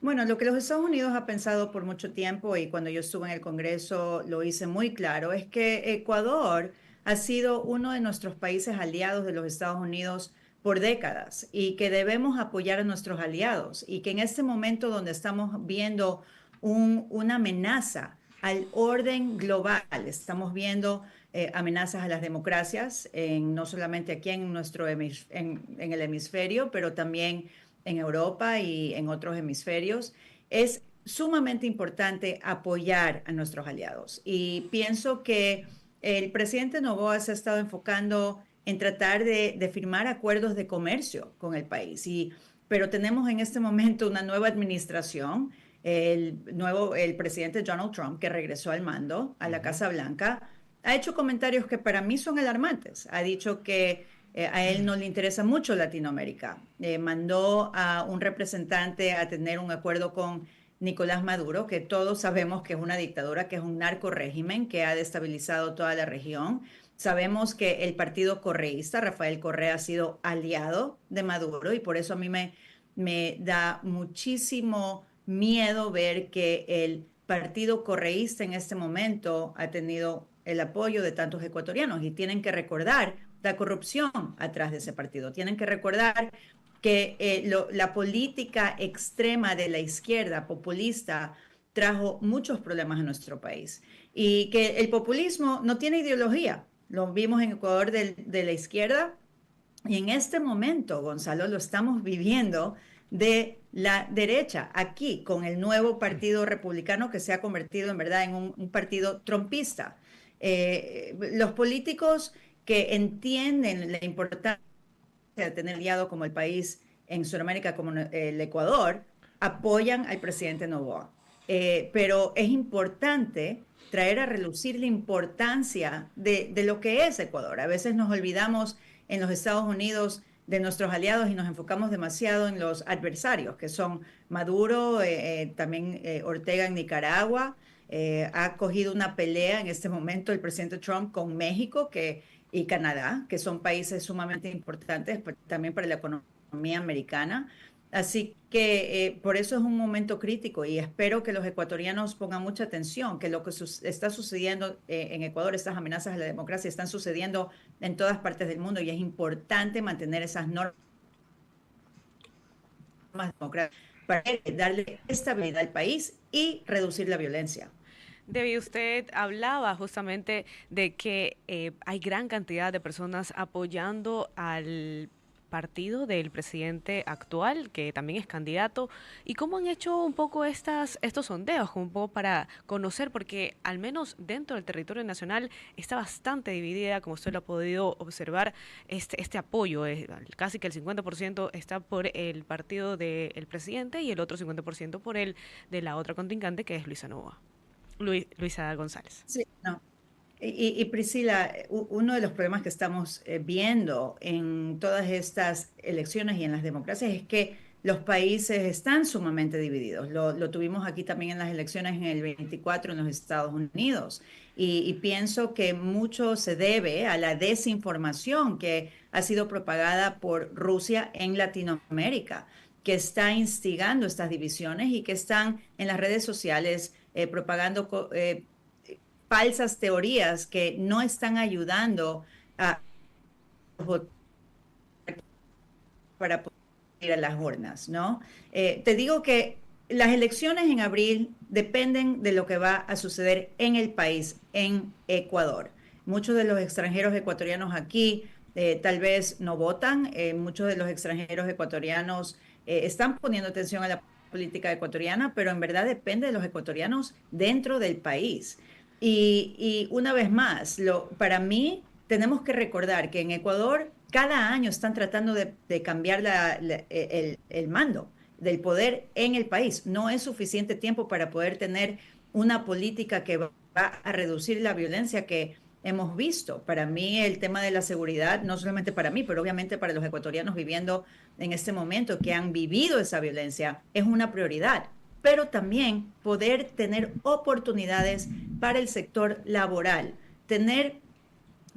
Speaker 9: Bueno, lo que los Estados Unidos ha pensado por mucho tiempo, y cuando yo estuve en el Congreso lo hice muy claro, es que Ecuador ha sido uno de nuestros países aliados de los Estados Unidos por décadas y que debemos apoyar a nuestros aliados y que en este momento donde estamos viendo una amenaza al orden global, estamos viendo amenazas a las democracias, no solamente aquí en el hemisferio, pero también en Europa y en otros hemisferios, es sumamente importante apoyar a nuestros aliados. Y pienso que el presidente Noboa se ha estado enfocando en tratar de firmar acuerdos de comercio con el país. Pero tenemos en este momento una nueva administración, el presidente Donald Trump, que regresó al mando, a la Casa Blanca, ha hecho comentarios que para mí son alarmantes. Ha dicho que a él no le interesa mucho Latinoamérica. Mandó a un representante a tener un acuerdo con Nicolás Maduro, que todos sabemos que es una dictadura, que es un narco régimen que ha destabilizado toda la región. Sabemos que el partido correísta, Rafael Correa, ha sido aliado de Maduro y por eso a mí me da muchísimo miedo ver que el partido correísta en este momento ha tenido el apoyo de tantos ecuatorianos y tienen que recordar la corrupción atrás de ese partido. Tienen que recordar que la política extrema de la izquierda populista trajo muchos problemas a nuestro país y que el populismo no tiene ideología. Lo vimos en Ecuador de la izquierda y en este momento, Gonzalo, lo estamos viviendo de la derecha, aquí con el nuevo partido republicano que se ha convertido en verdad en un partido trumpista. Los políticos que entienden la importancia de tener aliado como el país en Sudamérica, como el Ecuador, apoyan al presidente Noboa. Pero es importante traer a relucir la importancia de lo que es Ecuador. A veces nos olvidamos en los Estados Unidos de nuestros aliados y nos enfocamos demasiado en los adversarios, que son Maduro, también Ortega en Nicaragua. Ha cogido una pelea en este momento el presidente Trump con México y Canadá, que son países sumamente importantes también para la economía americana. Así que por eso es un momento crítico y espero que los ecuatorianos pongan mucha atención, que lo que está sucediendo en Ecuador, estas amenazas a la democracia están sucediendo en todas partes del mundo y es importante mantener esas normas democráticas para darle estabilidad al país y reducir la violencia.
Speaker 4: Debbie, usted hablaba justamente de que hay gran cantidad de personas apoyando al partido del presidente actual, que también es candidato, y cómo han hecho un poco estos sondeos, un poco para conocer, porque al menos dentro del territorio nacional está bastante dividida, como usted lo ha podido observar, este apoyo, casi que el 50% está por el partido del presidente y el otro 50% por el de la otra contrincante, que es Luisa González.
Speaker 9: Sí, no. Y Priscila, uno de los problemas que estamos viendo en todas estas elecciones y en las democracias es que los países están sumamente divididos. Lo tuvimos aquí también en las elecciones en el 24 en los Estados Unidos. Y pienso que mucho se debe a la desinformación que ha sido propagada por Rusia en Latinoamérica, que está instigando estas divisiones y que están en las redes sociales propagando falsas teorías que no están ayudando para poder ir a las urnas, ¿no? Te digo que las elecciones en abril dependen de lo que va a suceder en el país, en Ecuador. Muchos de los extranjeros ecuatorianos aquí tal vez no votan, muchos de los extranjeros ecuatorianos están poniendo atención a la política ecuatoriana, pero en verdad depende de los ecuatorianos dentro del país. Y una vez más, para mí tenemos que recordar que en Ecuador cada año están tratando de cambiar el mando del poder en el país. No es suficiente tiempo para poder tener una política que va a reducir la violencia que hemos visto. Para mí el tema de la seguridad, no solamente para mí, pero obviamente para los ecuatorianos viviendo en este momento que han vivido esa violencia, es una prioridad. Pero también poder tener oportunidades para el sector laboral, tener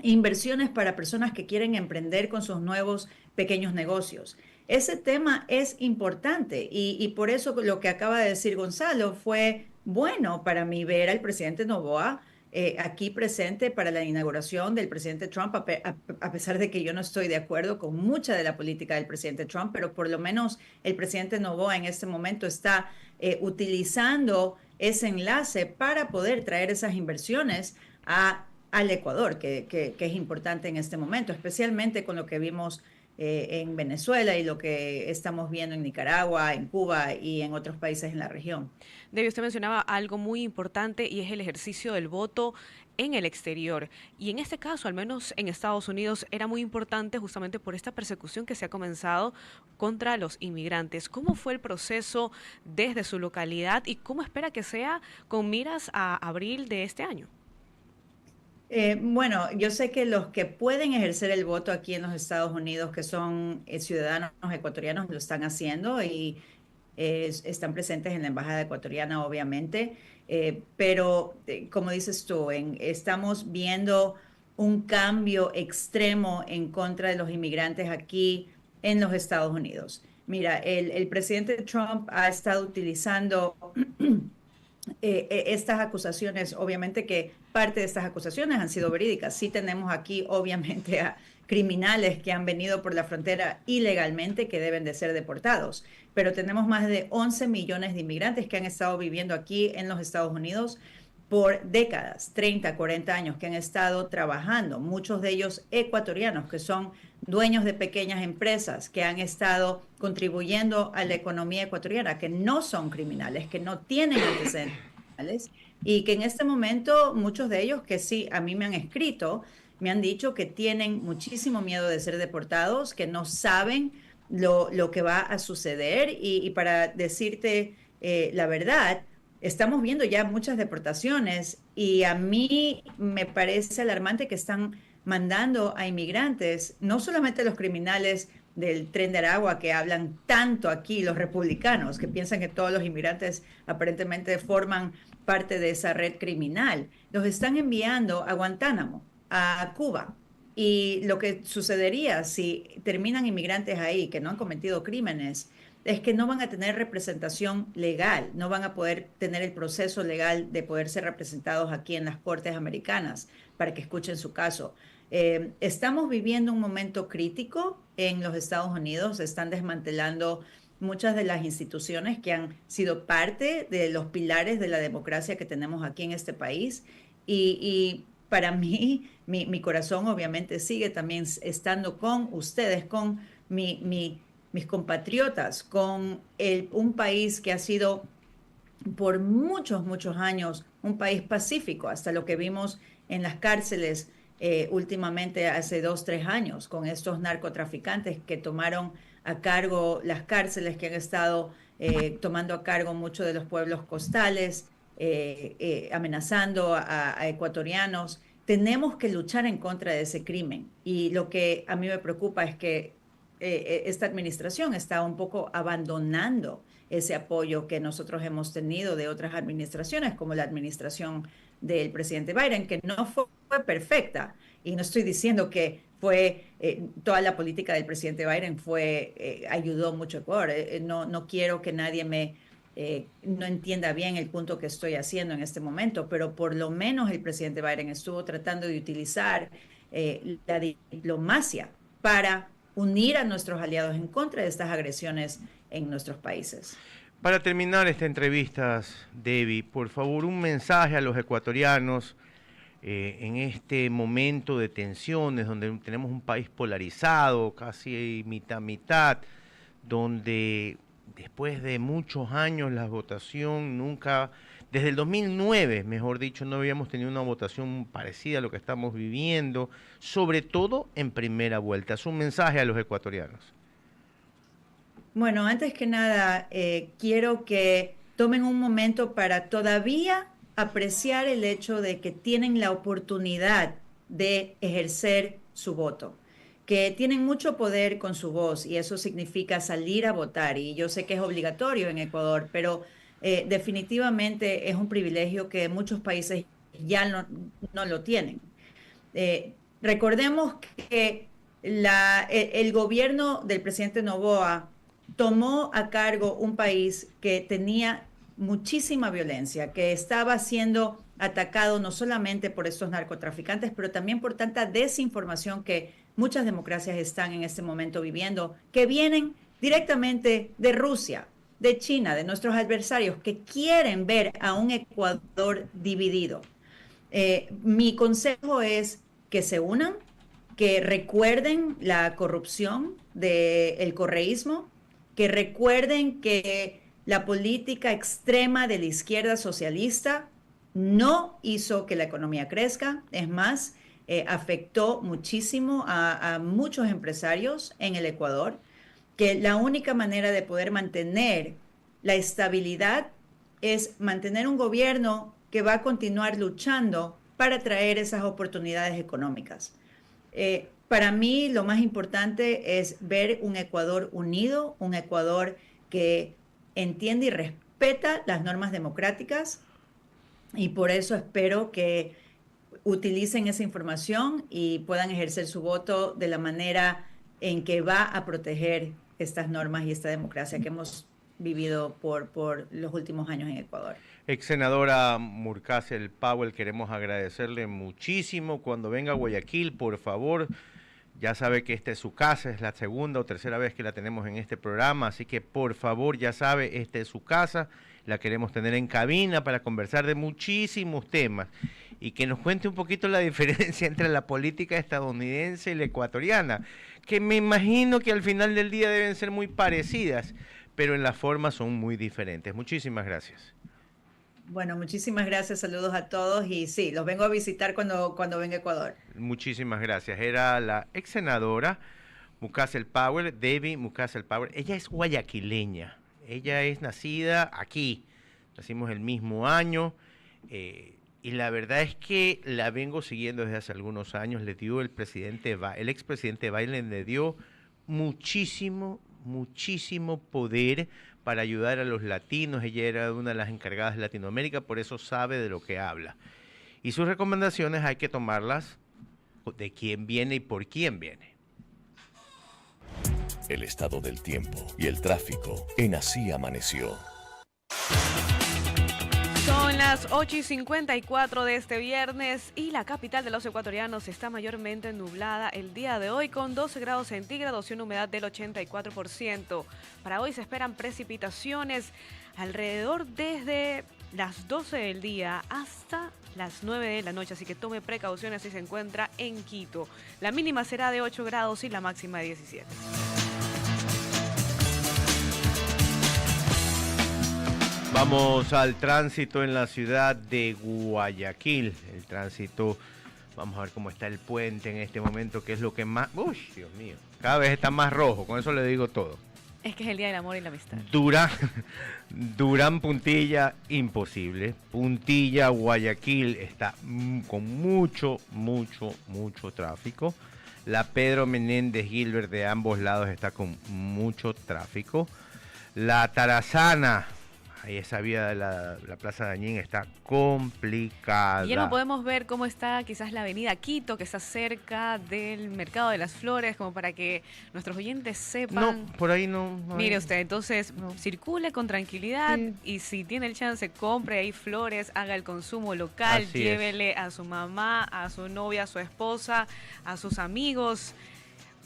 Speaker 9: inversiones para personas que quieren emprender con sus nuevos pequeños negocios. Ese tema es importante y por eso lo que acaba de decir Gonzalo fue bueno para mí ver al presidente Noboa aquí presente para la inauguración del presidente Trump, a pesar de que yo no estoy de acuerdo con mucha de la política del presidente Trump, pero por lo menos el presidente Noboa en este momento está utilizando ese enlace para poder traer esas inversiones al Ecuador, que es importante en este momento, especialmente con lo que vimos en Venezuela y lo que estamos viendo en Nicaragua, en Cuba y en otros países en la región.
Speaker 4: Debbie, usted mencionaba algo muy importante y es el ejercicio del voto en el exterior. Y en este caso, al menos en Estados Unidos, era muy importante justamente por esta persecución que se ha comenzado contra los inmigrantes. ¿Cómo fue el proceso desde su localidad y cómo espera que sea con miras a abril de este año?
Speaker 9: Bueno, yo sé que los que pueden ejercer el voto aquí en los Estados Unidos, que son ciudadanos ecuatorianos, lo están haciendo y están presentes en la embajada ecuatoriana, obviamente, pero como dices tú, estamos viendo un cambio extremo en contra de los inmigrantes aquí en los Estados Unidos. Mira, el presidente Trump ha estado utilizando estas acusaciones, obviamente que parte de estas acusaciones han sido verídicas. Sí tenemos aquí, obviamente, a criminales que han venido por la frontera ilegalmente que deben de ser deportados, pero tenemos más de 11 millones de inmigrantes que han estado viviendo aquí en los Estados Unidos por décadas, 30, 40 años, que han estado trabajando, muchos de ellos ecuatorianos, que son dueños de pequeñas empresas, que han estado contribuyendo a la economía ecuatoriana, que no son criminales, que no tienen antecedentes criminales, y que en este momento muchos de ellos que sí, a mí me han escrito, me han dicho que tienen muchísimo miedo de ser deportados, que no saben lo que va a suceder, y para decirte la verdad, estamos viendo ya muchas deportaciones y a mí me parece alarmante que están mandando a inmigrantes, no solamente los criminales del Tren de Aragua que hablan tanto aquí, los republicanos, que piensan que todos los inmigrantes aparentemente forman parte de esa red criminal, los están enviando a Guantánamo, a Cuba. Y lo que sucedería si terminan inmigrantes ahí que no han cometido crímenes es que no van a tener representación legal, no van a poder tener el proceso legal de poder ser representados aquí en las cortes americanas para que escuchen su caso. Estamos viviendo un momento crítico en los Estados Unidos, están desmantelando muchas de las instituciones que han sido parte de los pilares de la democracia que tenemos aquí en este país y para mí, mi corazón obviamente sigue también estando con ustedes, con mis compatriotas, con un país que ha sido por muchos, muchos años un país pacífico, hasta lo que vimos en las cárceles últimamente hace 2, 3 años, con estos narcotraficantes que tomaron a cargo las cárceles, que han estado tomando a cargo muchos de los pueblos costales, amenazando a ecuatorianos. Tenemos que luchar en contra de ese crimen. Y lo que a mí me preocupa es que esta administración está un poco abandonando ese apoyo que nosotros hemos tenido de otras administraciones, como la administración del presidente Biden, que no fue perfecta. Y no estoy diciendo que fue toda la política del presidente Biden ayudó mucho a Ecuador. No quiero que nadie no entienda bien el punto que estoy haciendo en este momento, pero por lo menos el presidente Biden estuvo tratando de utilizar la diplomacia para unir a nuestros aliados en contra de estas agresiones en nuestros países.
Speaker 3: Para terminar esta entrevista, Debbie, por favor, un mensaje a los ecuatorianos en este momento de tensiones, donde tenemos un país polarizado, casi mitad, donde después de muchos años la votación nunca, desde el 2009, mejor dicho, no habíamos tenido una votación parecida a lo que estamos viviendo, sobre todo en primera vuelta. Es un mensaje a los ecuatorianos.
Speaker 9: Bueno, antes que nada, quiero que tomen un momento para todavía apreciar el hecho de que tienen la oportunidad de ejercer su voto, que tienen mucho poder con su voz y eso significa salir a votar. Y yo sé que es obligatorio en Ecuador, pero definitivamente es un privilegio que muchos países ya no lo tienen. Recordemos que el gobierno del presidente Noboa tomó a cargo un país que tenía muchísima violencia, que estaba siendo atacado no solamente por estos narcotraficantes, pero también por tanta desinformación que muchas democracias están en este momento viviendo, que vienen directamente de Rusia, de China, de nuestros adversarios, que quieren ver a un Ecuador dividido. Mi consejo es que se unan, que recuerden la corrupción del correísmo, que recuerden que la política extrema de la izquierda socialista no hizo que la economía crezca, es más, afectó muchísimo a muchos empresarios en el Ecuador, que la única manera de poder mantener la estabilidad es mantener un gobierno que va a continuar luchando para traer esas oportunidades económicas. Para mí lo más importante es ver un Ecuador unido, un Ecuador que entiende y respeta las normas democráticas y por eso espero que utilicen esa información y puedan ejercer su voto de la manera en que va a proteger estas normas y esta democracia que hemos vivido por los últimos años en Ecuador.
Speaker 3: Ex senadora Murcazel Powell, queremos agradecerle muchísimo. Cuando venga a Guayaquil, por favor, ya sabe que esta es su casa, es la segunda o tercera vez que la tenemos en este programa, así que por favor, ya sabe, esta es su casa, la queremos tener en cabina para conversar de muchísimos temas y que nos cuente un poquito la diferencia entre la política estadounidense y la ecuatoriana, que me imagino que al final del día deben ser muy parecidas, pero en la forma son muy diferentes. Muchísimas gracias.
Speaker 9: Bueno, muchísimas gracias, saludos a todos y sí, los vengo a visitar cuando venga a Ecuador.
Speaker 3: Muchísimas gracias. Era la ex senadora Murcazel Powell, Debbie Murcazel Powell. Ella es guayaquileña, ella es nacida aquí, nacimos el mismo año y la verdad es que la vengo siguiendo desde hace algunos años. Le dio el expresidente Biden le dio muchísimo poder para ayudar a los latinos. Ella era una de las encargadas de Latinoamérica, por eso sabe de lo que habla. Y sus recomendaciones hay que tomarlas de quién viene y por quién viene.
Speaker 1: El estado del tiempo y el tráfico en Así Amaneció.
Speaker 4: Son las 8:54 de este viernes y la capital de los ecuatorianos está mayormente nublada el día de hoy con 12 grados centígrados y una humedad del 84%. Para hoy se esperan precipitaciones alrededor desde las 12 del día hasta las 9 de la noche, así que tome precauciones si se encuentra en Quito. La mínima será de 8 grados y la máxima de 17.
Speaker 3: Vamos al tránsito en la ciudad de Guayaquil. El tránsito, vamos a ver cómo está el puente en este momento, que es lo que más... ¡Uy, Dios mío! Cada vez está más rojo, con eso le digo todo.
Speaker 4: Es que es el Día del Amor y la Amistad.
Speaker 3: Durán Puntilla, imposible. Puntilla, Guayaquil está con mucho tráfico. La Pedro Menéndez Gilbert de ambos lados está con mucho tráfico. La Tarazana, ahí esa vía de la Plaza Dañín está complicada.
Speaker 4: Y ya no podemos ver cómo está quizás la avenida Quito, que está cerca del Mercado de las Flores, como para que nuestros oyentes sepan.
Speaker 3: No, por ahí no.
Speaker 4: Mire usted, entonces circule con tranquilidad
Speaker 3: Sí.
Speaker 4: y si tiene el chance, compre ahí flores, haga el consumo local,
Speaker 3: Así
Speaker 4: llévele a su mamá, a su novia, a su esposa, a sus amigos.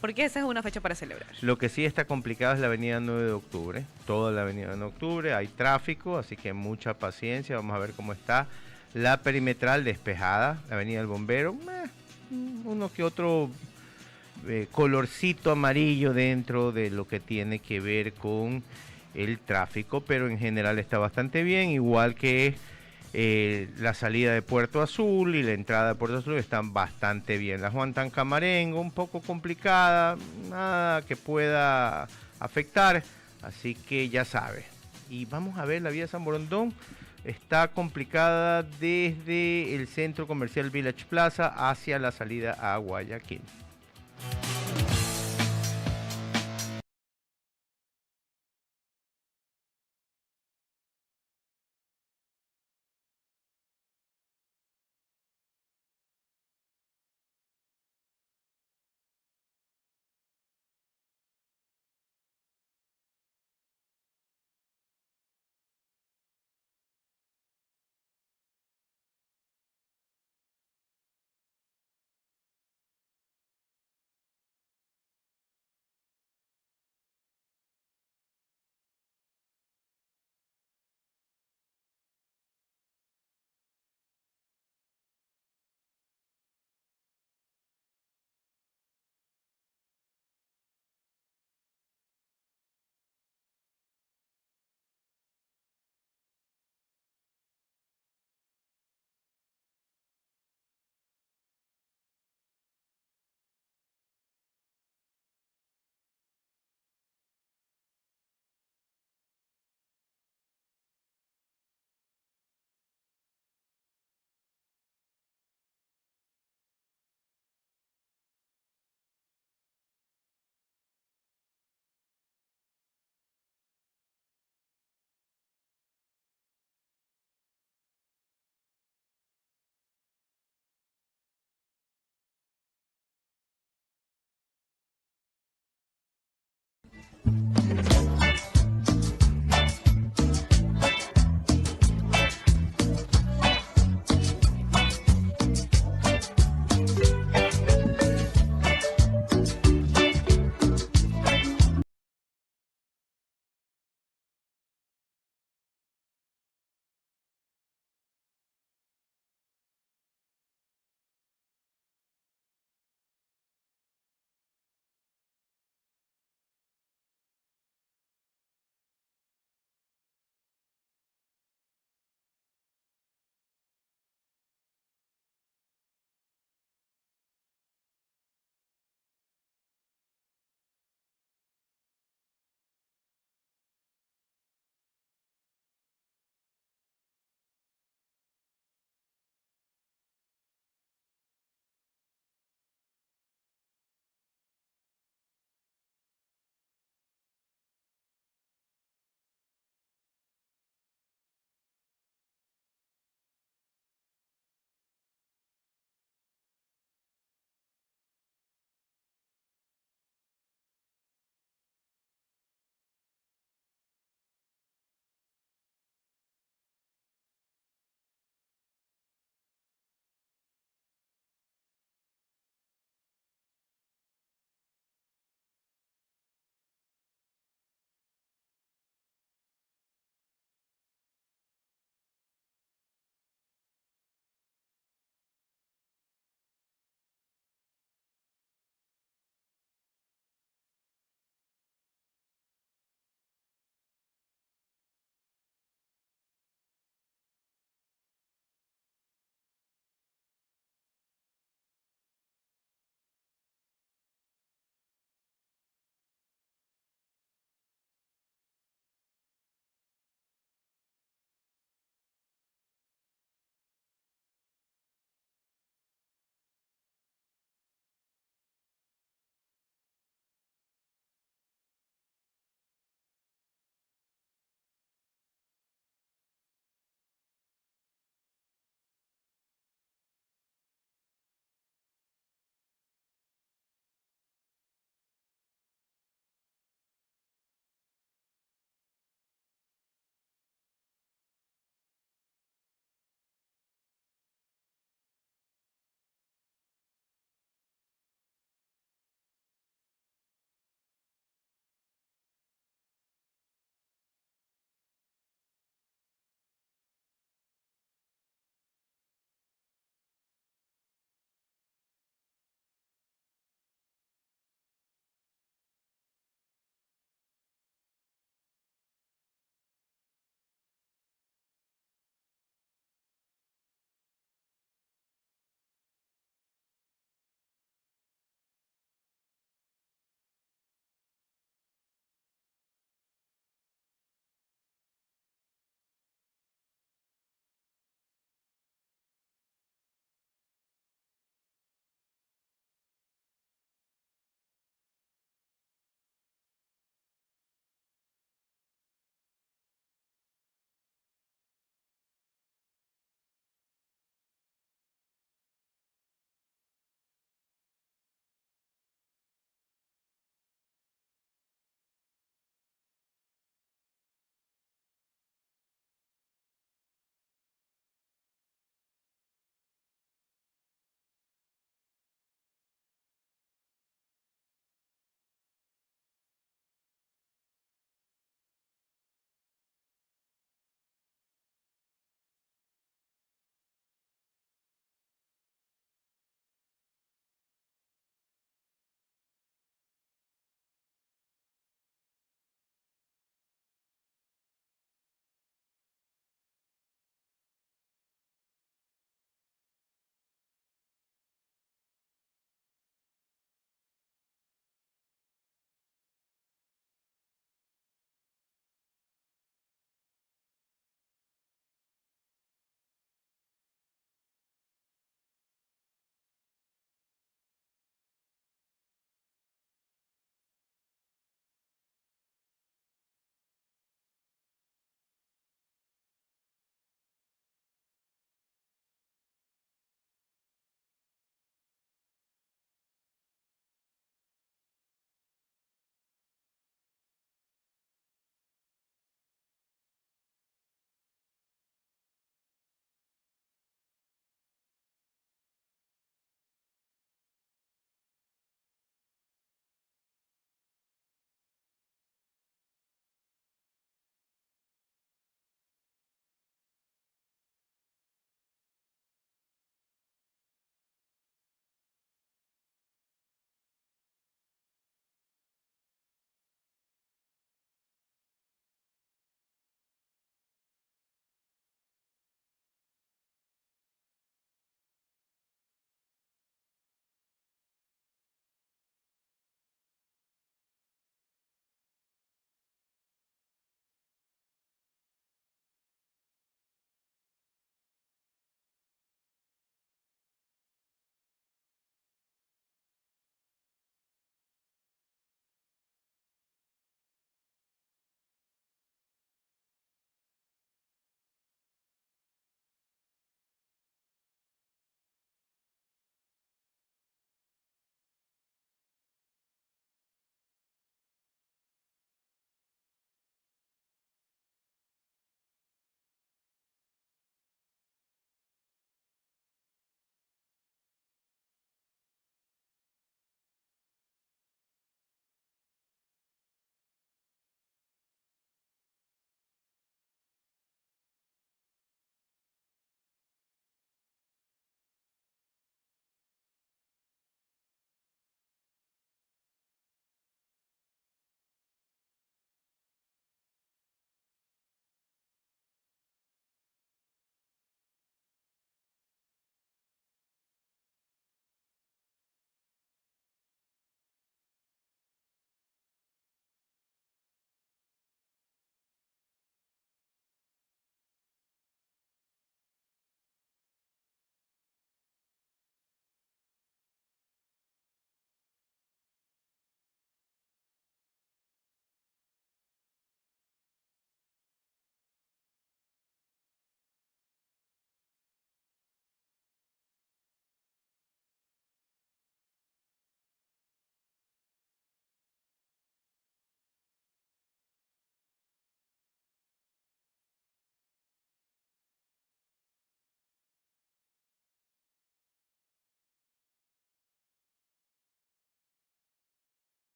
Speaker 4: Porque esa es una fecha para celebrar.
Speaker 3: Lo que sí está complicado es la avenida 9 de octubre, toda la avenida 9 de octubre, hay tráfico, así que mucha paciencia, vamos a ver cómo está. La perimetral despejada, la avenida del Bombero, uno que otro colorcito amarillo dentro de lo que tiene que ver con el tráfico, pero en general está bastante bien, igual que la salida de Puerto Azul y la entrada de Puerto Azul están bastante bien. La Juan Tancamarengo un poco complicada, nada que pueda afectar, así que ya sabe. Y vamos a ver, la vía San Borondón está complicada desde el centro comercial Village Plaza hacia la salida a Guayaquil.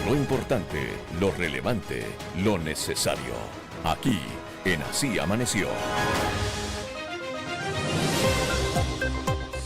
Speaker 1: Lo importante, lo relevante, lo necesario. Aquí, en Así Amaneció.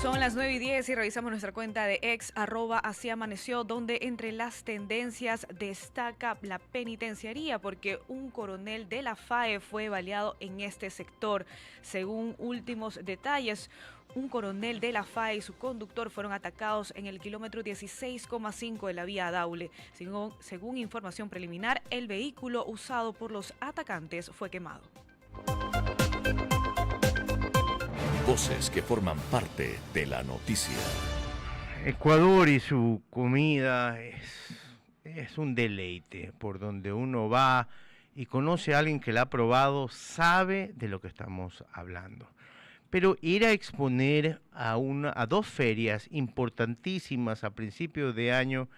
Speaker 4: Son las 9:10 y revisamos nuestra cuenta de ex @así amaneció, donde entre las tendencias destaca la penitenciaría, porque un coronel de la FAE fue baleado en este sector. Según últimos detalles, un coronel de la FAE y su conductor fueron atacados en el kilómetro 16,5 de la vía Daule. Según información preliminar, el vehículo usado por los atacantes fue quemado.
Speaker 1: Voces que forman parte de la noticia.
Speaker 3: Ecuador y su comida es un deleite. Por donde uno va y conoce a alguien que la ha probado, sabe de lo que estamos hablando. Pero ir a exponer a dos ferias importantísimas a principios de año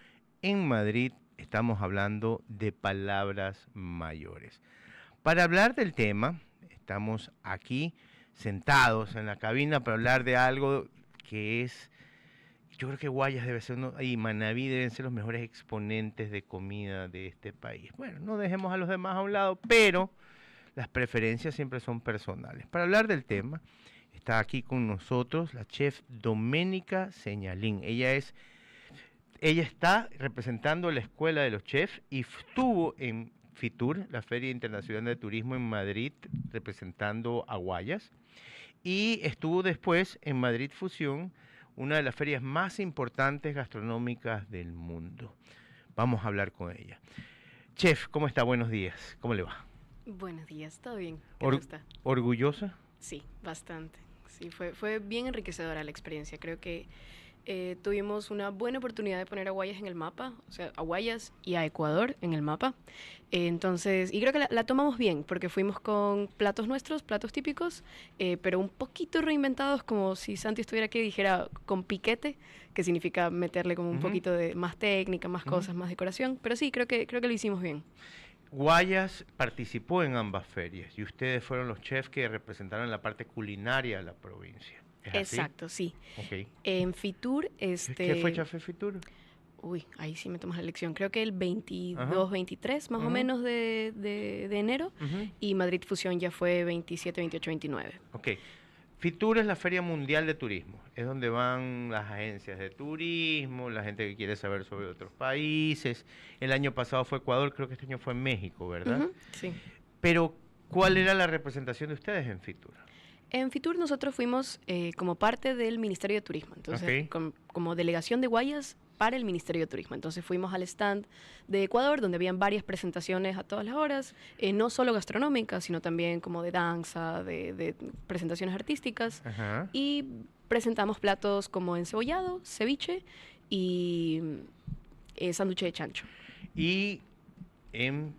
Speaker 3: en Madrid, estamos hablando de palabras mayores. Para hablar del tema, estamos aquí sentados en la cabina para hablar de algo que es, yo creo que Guayas debe ser uno, y Manabí deben ser los mejores exponentes de comida de este país. Bueno, no dejemos a los demás a un lado, pero las preferencias siempre son personales. Para hablar del tema, está aquí con nosotros la chef Doménica Señalín. Ella está representando la Escuela de los Chefs y estuvo en FITUR, la Feria Internacional de Turismo en Madrid, representando a Guayas, y estuvo después en Madrid Fusión, una de las ferias más importantes gastronómicas del mundo. Vamos a hablar con ella. Chef, ¿cómo está? Buenos días. ¿Cómo le va?
Speaker 10: Buenos días, ¿todo bien? ¿Qué tal está?
Speaker 3: ¿Orgullosa?
Speaker 10: Sí, bastante. Sí, fue bien enriquecedora la experiencia. Creo que tuvimos una buena oportunidad de poner a Guayas en el mapa, o sea, a Guayas y a Ecuador en el mapa. Entonces, y creo que la tomamos bien, porque fuimos con platos nuestros, platos típicos, pero un poquito reinventados, como si Santi estuviera aquí y dijera con piquete, que significa meterle como un poquito de más técnica, más cosas, más decoración. Pero sí, creo que lo hicimos bien.
Speaker 3: Guayas participó en ambas ferias y ustedes fueron los chefs que representaron la parte culinaria de la provincia.
Speaker 10: Exacto, sí.
Speaker 3: Okay.
Speaker 10: En FITUR,
Speaker 3: ¿Qué fecha fue FITUR?
Speaker 10: Uy, ahí sí me tomas la lección. Creo que el 22, 23 más o menos de enero. Y Madrid Fusión ya fue 27, 28, 29.
Speaker 3: Ok. FITUR es la Feria Mundial de Turismo. Es donde van las agencias de turismo, la gente que quiere saber sobre otros países. El año pasado fue Ecuador, creo que este año fue México, ¿verdad?
Speaker 10: Sí.
Speaker 3: Pero, ¿cuál era la representación de ustedes en FITUR?
Speaker 10: En FITUR nosotros fuimos como parte del Ministerio de Turismo, entonces como delegación de Guayas para el Ministerio de Turismo. Entonces fuimos al stand de Ecuador, donde habían varias presentaciones a todas las horas, no solo gastronómicas, sino también como de danza, de presentaciones artísticas. Y presentamos platos como encebollado, ceviche y sándwich de chancho.
Speaker 3: Y en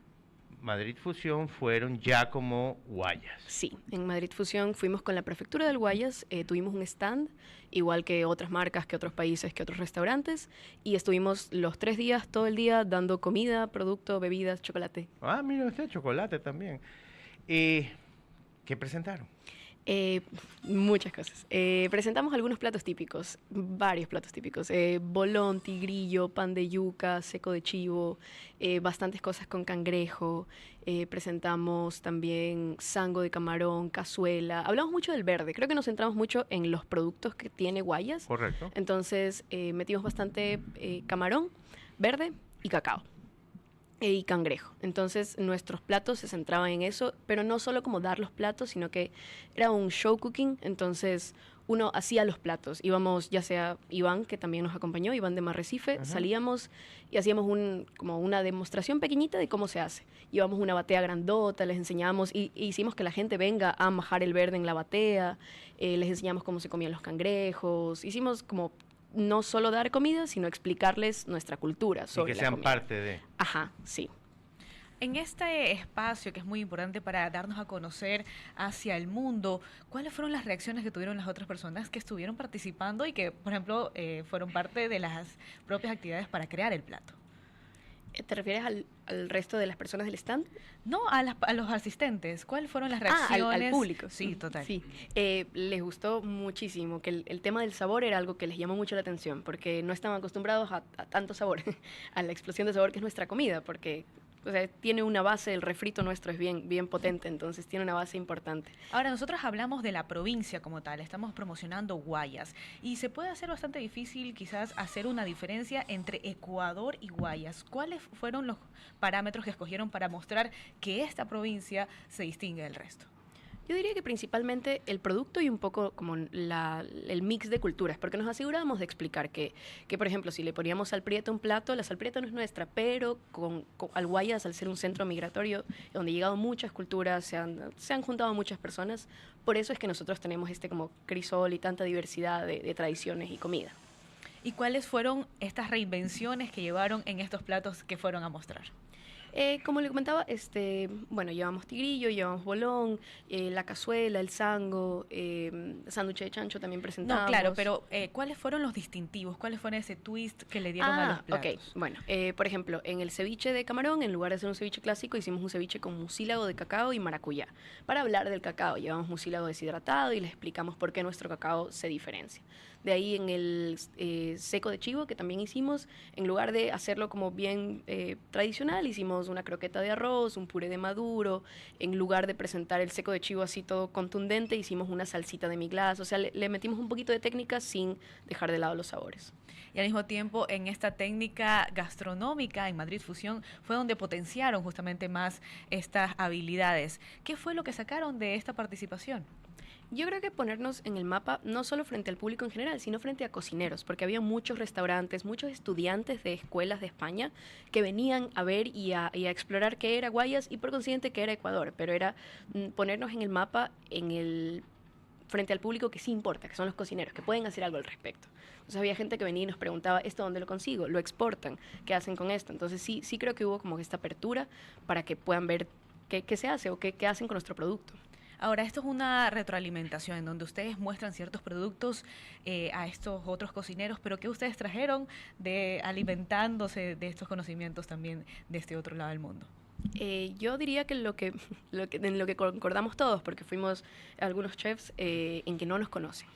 Speaker 3: Madrid Fusión fueron ya como Guayas.
Speaker 10: Sí, en Madrid Fusión fuimos con la prefectura del Guayas, tuvimos un stand, igual que otras marcas, que otros países, que otros restaurantes, y estuvimos los 3 días, todo el día, dando comida, producto, bebidas, chocolate.
Speaker 3: Ah, mira usted, chocolate también. ¿Qué presentaron?
Speaker 10: Muchas cosas. Presentamos algunos platos típicos, varios platos típicos. Bolón, tigrillo, pan de yuca, seco de chivo, bastantes cosas con cangrejo. Presentamos también sango de camarón, cazuela. Hablamos mucho del verde. Creo que nos centramos mucho en los productos que tiene Guayas.
Speaker 3: Correcto.
Speaker 10: Entonces, metimos bastante camarón, verde y cacao. Y cangrejo. Entonces nuestros platos se centraban en eso, pero no solo como dar los platos, sino que era un show cooking. Entonces uno hacía los platos. Íbamos, ya sea Iván, que también nos acompañó, Iván de Marrecife, salíamos y hacíamos como una demostración pequeñita de cómo se hace. Llevamos una batea grandota, les enseñamos y hicimos que la gente venga a majar el verde en la batea, les enseñamos cómo se comían los cangrejos. Hicimos como no solo dar comida, sino explicarles nuestra cultura sobre
Speaker 3: y que sean
Speaker 10: comida.
Speaker 3: parte de...
Speaker 10: Ajá, sí.
Speaker 4: En este espacio, que es muy importante para darnos a conocer hacia el mundo, ¿cuáles fueron las reacciones que tuvieron las otras personas que estuvieron participando y que, por ejemplo, fueron parte de las propias actividades para crear el plato?
Speaker 10: ¿Te refieres al resto de las personas del stand?
Speaker 4: No, a los asistentes. ¿Cuáles fueron las reacciones?
Speaker 10: Al público.
Speaker 4: Sí, total.
Speaker 10: Sí, les gustó muchísimo, que el tema del sabor era algo que les llamó mucho la atención, porque no estaban acostumbrados a tanto sabor, a la explosión de sabor que es nuestra comida, porque... O sea, tiene una base, el refrito nuestro es bien potente, entonces tiene una base importante.
Speaker 4: Ahora, nosotros hablamos de la provincia como tal, estamos promocionando Guayas, y se puede hacer bastante difícil quizás hacer una diferencia entre Ecuador y Guayas. ¿Cuáles fueron los parámetros que escogieron para mostrar que esta provincia se distingue del resto?
Speaker 10: Yo diría que principalmente el producto y un poco como el mix de culturas, porque nos asegurábamos de explicar que, por ejemplo, si le poníamos sal prieta a un plato, la sal prieta no es nuestra, pero al Guayas, al ser un centro migratorio donde han llegado muchas culturas, se han juntado muchas personas, por eso es que nosotros tenemos como crisol y tanta diversidad de tradiciones y comida.
Speaker 4: ¿Y cuáles fueron estas reinvenciones que llevaron en estos platos que fueron a mostrar?
Speaker 10: Como le comentaba, bueno, llevamos tigrillo, llevamos bolón, la cazuela, el sango, sándwich de chancho también presentamos.
Speaker 4: No, claro, pero ¿cuáles fueron los distintivos? ¿Cuáles fueron ese twist que le dieron a los platos?
Speaker 10: Ok, bueno, por ejemplo, en el ceviche de camarón, en lugar de hacer un ceviche clásico, hicimos un ceviche con mucílago de cacao y maracuyá. Para hablar del cacao, llevamos mucílago deshidratado y les explicamos por qué nuestro cacao se diferencia. De ahí en el seco de chivo, que también hicimos, en lugar de hacerlo como bien tradicional, hicimos una croqueta de arroz, un puré de maduro. En lugar de presentar el seco de chivo así todo contundente, hicimos una salsita de miglas. O sea, le metimos un poquito de técnica sin dejar de lado los sabores.
Speaker 4: Y al mismo tiempo, en esta técnica gastronómica en Madrid Fusión fue donde potenciaron justamente más estas habilidades. ¿Qué fue lo que sacaron de esta participación?
Speaker 10: Yo creo que ponernos en el mapa, no solo frente al público en general, sino frente a cocineros, porque había muchos restaurantes, muchos estudiantes de escuelas de España que venían a ver y a explorar qué era Guayas y por consiguiente qué era Ecuador, pero era ponernos en el mapa frente al público que sí importa, que son los cocineros, que pueden hacer algo al respecto. Entonces había gente que venía y nos preguntaba, ¿esto dónde lo consigo? ¿Lo exportan? ¿Qué hacen con esto? Entonces sí creo que hubo como esta apertura para que puedan ver qué se hace o qué hacen con nuestro producto.
Speaker 4: Ahora, esto es una retroalimentación en donde ustedes muestran ciertos productos a estos otros cocineros, pero ¿qué ustedes trajeron alimentándose de estos conocimientos también de este otro lado del mundo?
Speaker 10: Yo diría que en lo que concordamos todos, porque fuimos algunos chefs en que no nos conocen.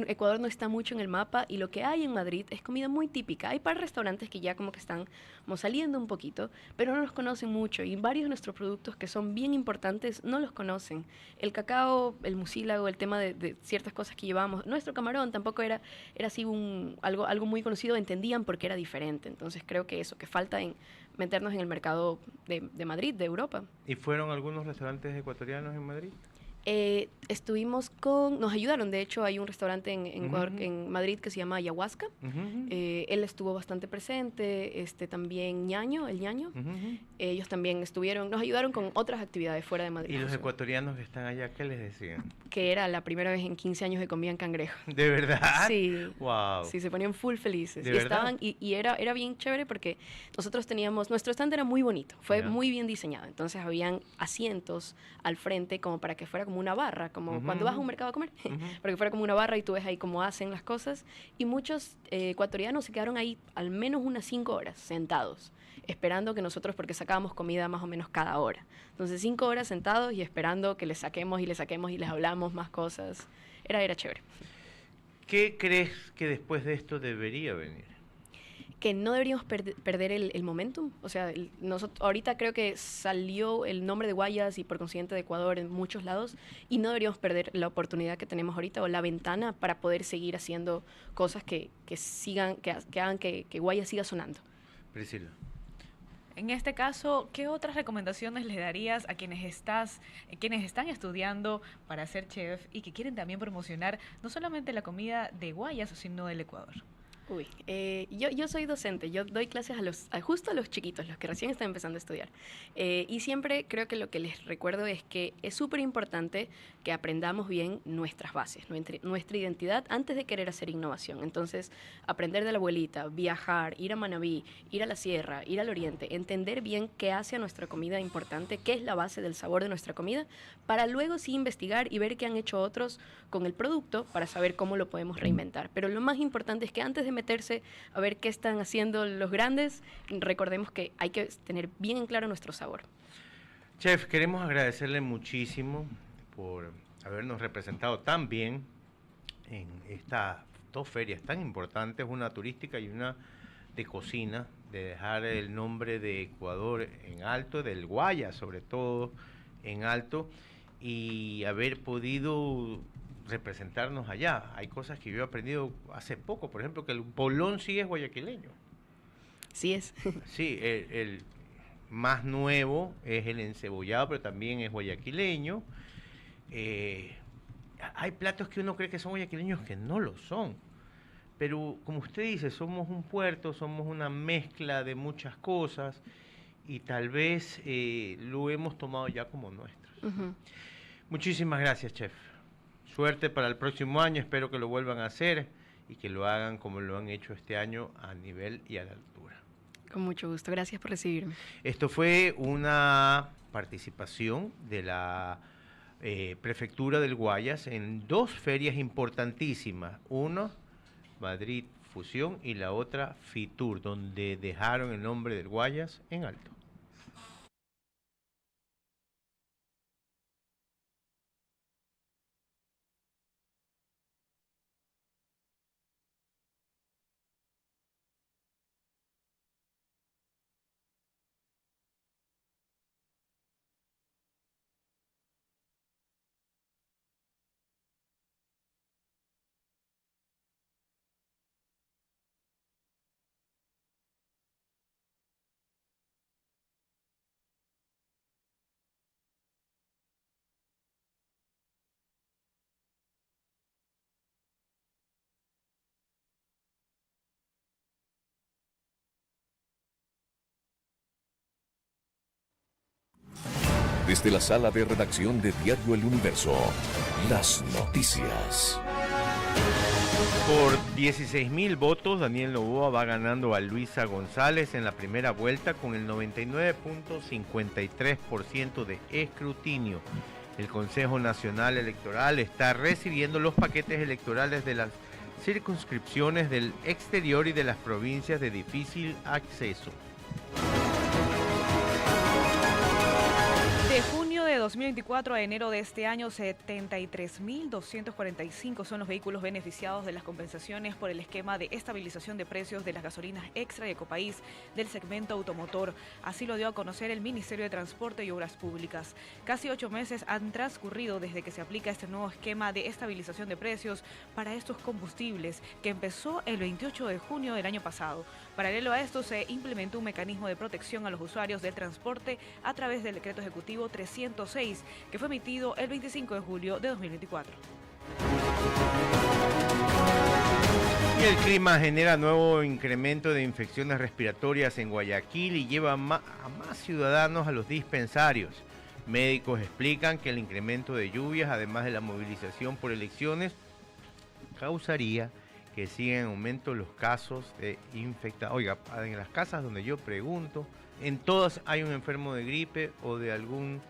Speaker 10: Ecuador no está mucho en el mapa y lo que hay en Madrid es comida muy típica. Hay par de restaurantes que ya como que están como saliendo un poquito, pero no los conocen mucho y varios de nuestros productos que son bien importantes no los conocen. El cacao, el mucílago, el tema de ciertas cosas que llevamos. Nuestro camarón tampoco era así algo muy conocido, entendían por qué era diferente. Entonces creo que eso, que falta en meternos en el mercado de Madrid, de Europa.
Speaker 3: ¿Y fueron algunos restaurantes ecuatorianos en Madrid?
Speaker 10: Nos ayudaron, de hecho hay un restaurante en Madrid que se llama Ayahuasca. Él estuvo bastante presente, también el Ñaño. Ellos también nos ayudaron con otras actividades fuera de Madrid.
Speaker 3: ¿Y los ecuatorianos que están allá, qué les decían?
Speaker 10: Que era la primera vez en 15 años que comían cangrejo.
Speaker 3: ¿De verdad?
Speaker 10: Sí.
Speaker 3: Wow.
Speaker 10: Sí, se ponían full felices.
Speaker 3: ¿De verdad?
Speaker 10: Y era bien chévere porque nosotros nuestro stand era muy bonito, fue muy bien diseñado. Entonces habían asientos al frente como para que fuera como una barra, como cuando vas a un mercado a comer, para que fuera como una barra y tú ves ahí cómo hacen las cosas. Y muchos ecuatorianos se quedaron ahí al menos unas 5 horas sentados, esperando que nosotros, porque sacábamos comida más o menos cada hora. Entonces 5 horas sentados y esperando que les saquemos y les hablamos más cosas. Era chévere.
Speaker 3: ¿Qué crees que después de esto debería venir?
Speaker 10: Que no deberíamos perder el momentum. O sea, ahorita creo que salió el nombre de Guayas y por consiguiente de Ecuador en muchos lados y no deberíamos perder la oportunidad que tenemos ahorita o la ventana para poder seguir haciendo cosas que hagan que Guayas siga sonando.
Speaker 3: Priscila.
Speaker 4: En este caso, ¿qué otras recomendaciones les darías a quienes están estudiando para ser chef y que quieren también promocionar no solamente la comida de Guayas, sino del Ecuador?
Speaker 10: Uy, yo soy docente, yo doy clases justo a los chiquitos, los que recién están empezando a estudiar. Y siempre creo que lo que les recuerdo es que es súper importante que aprendamos bien nuestras bases, nuestra identidad antes de querer hacer innovación. Entonces, aprender de la abuelita, viajar, ir a Manabí, ir a la sierra, ir al oriente, entender bien qué hace a nuestra comida importante, qué es la base del sabor de nuestra comida, para luego sí investigar y ver qué han hecho otros con el producto para saber cómo lo podemos reinventar. Pero lo más importante es que antes de de meterse a ver qué están haciendo los grandes, recordemos que hay que tener bien en claro nuestro sabor.
Speaker 3: Chef, queremos agradecerle muchísimo por habernos representado tan bien en estas dos ferias tan importantes, una turística y una de cocina, de dejar el nombre de Ecuador en alto, del Guayas sobre todo en alto, y haber podido representarnos allá. Hay cosas que yo he aprendido hace poco, por ejemplo, que el bolón sí es guayaquileño.
Speaker 10: Sí es.
Speaker 3: Sí, el más nuevo es el encebollado, pero también es guayaquileño. Hay platos que uno cree que son guayaquileños que no lo son. Pero como usted dice, somos un puerto, somos una mezcla de muchas cosas y tal vez lo hemos tomado ya como nuestros.
Speaker 10: Uh-huh.
Speaker 3: Muchísimas gracias, chef. Suerte para el próximo año, espero que lo vuelvan a hacer y que lo hagan como lo han hecho este año a nivel y a la altura.
Speaker 10: Con mucho gusto, gracias por recibirme.
Speaker 3: Esto fue una participación de la Prefectura del Guayas en dos ferias importantísimas. Uno, Madrid Fusión, y la otra Fitur, donde dejaron el nombre del Guayas en alto.
Speaker 1: Desde la sala de redacción de Diario El Universo, las noticias.
Speaker 3: Por 16,000 votos, Daniel Noboa va ganando a Luisa González en la primera vuelta con el 99.53% de escrutinio. El Consejo Nacional Electoral está recibiendo los paquetes electorales de las circunscripciones del exterior y de las provincias de difícil acceso.
Speaker 4: De junio de 2024 a enero de este año, 73.245 son los vehículos beneficiados de las compensaciones por el esquema de estabilización de precios de las gasolinas extra y Ecopaís del segmento automotor. Así lo dio a conocer el Ministerio de Transporte y Obras Públicas. Casi 8 meses han transcurrido desde que se aplica este nuevo esquema de estabilización de precios para estos combustibles, que empezó el 28 de junio del año pasado. Paralelo a esto, se implementó un mecanismo de protección a los usuarios del transporte a través del decreto ejecutivo 306, que fue emitido el 25 de julio de 2024.
Speaker 3: Y el clima genera nuevo incremento de infecciones respiratorias en Guayaquil y lleva a más ciudadanos a los dispensarios. Médicos explican que el incremento de lluvias, además de la movilización por elecciones, causaría que sigan en aumento los casos de infectados. Oiga, en las casas donde yo pregunto, en todas hay un enfermo de gripe o de algún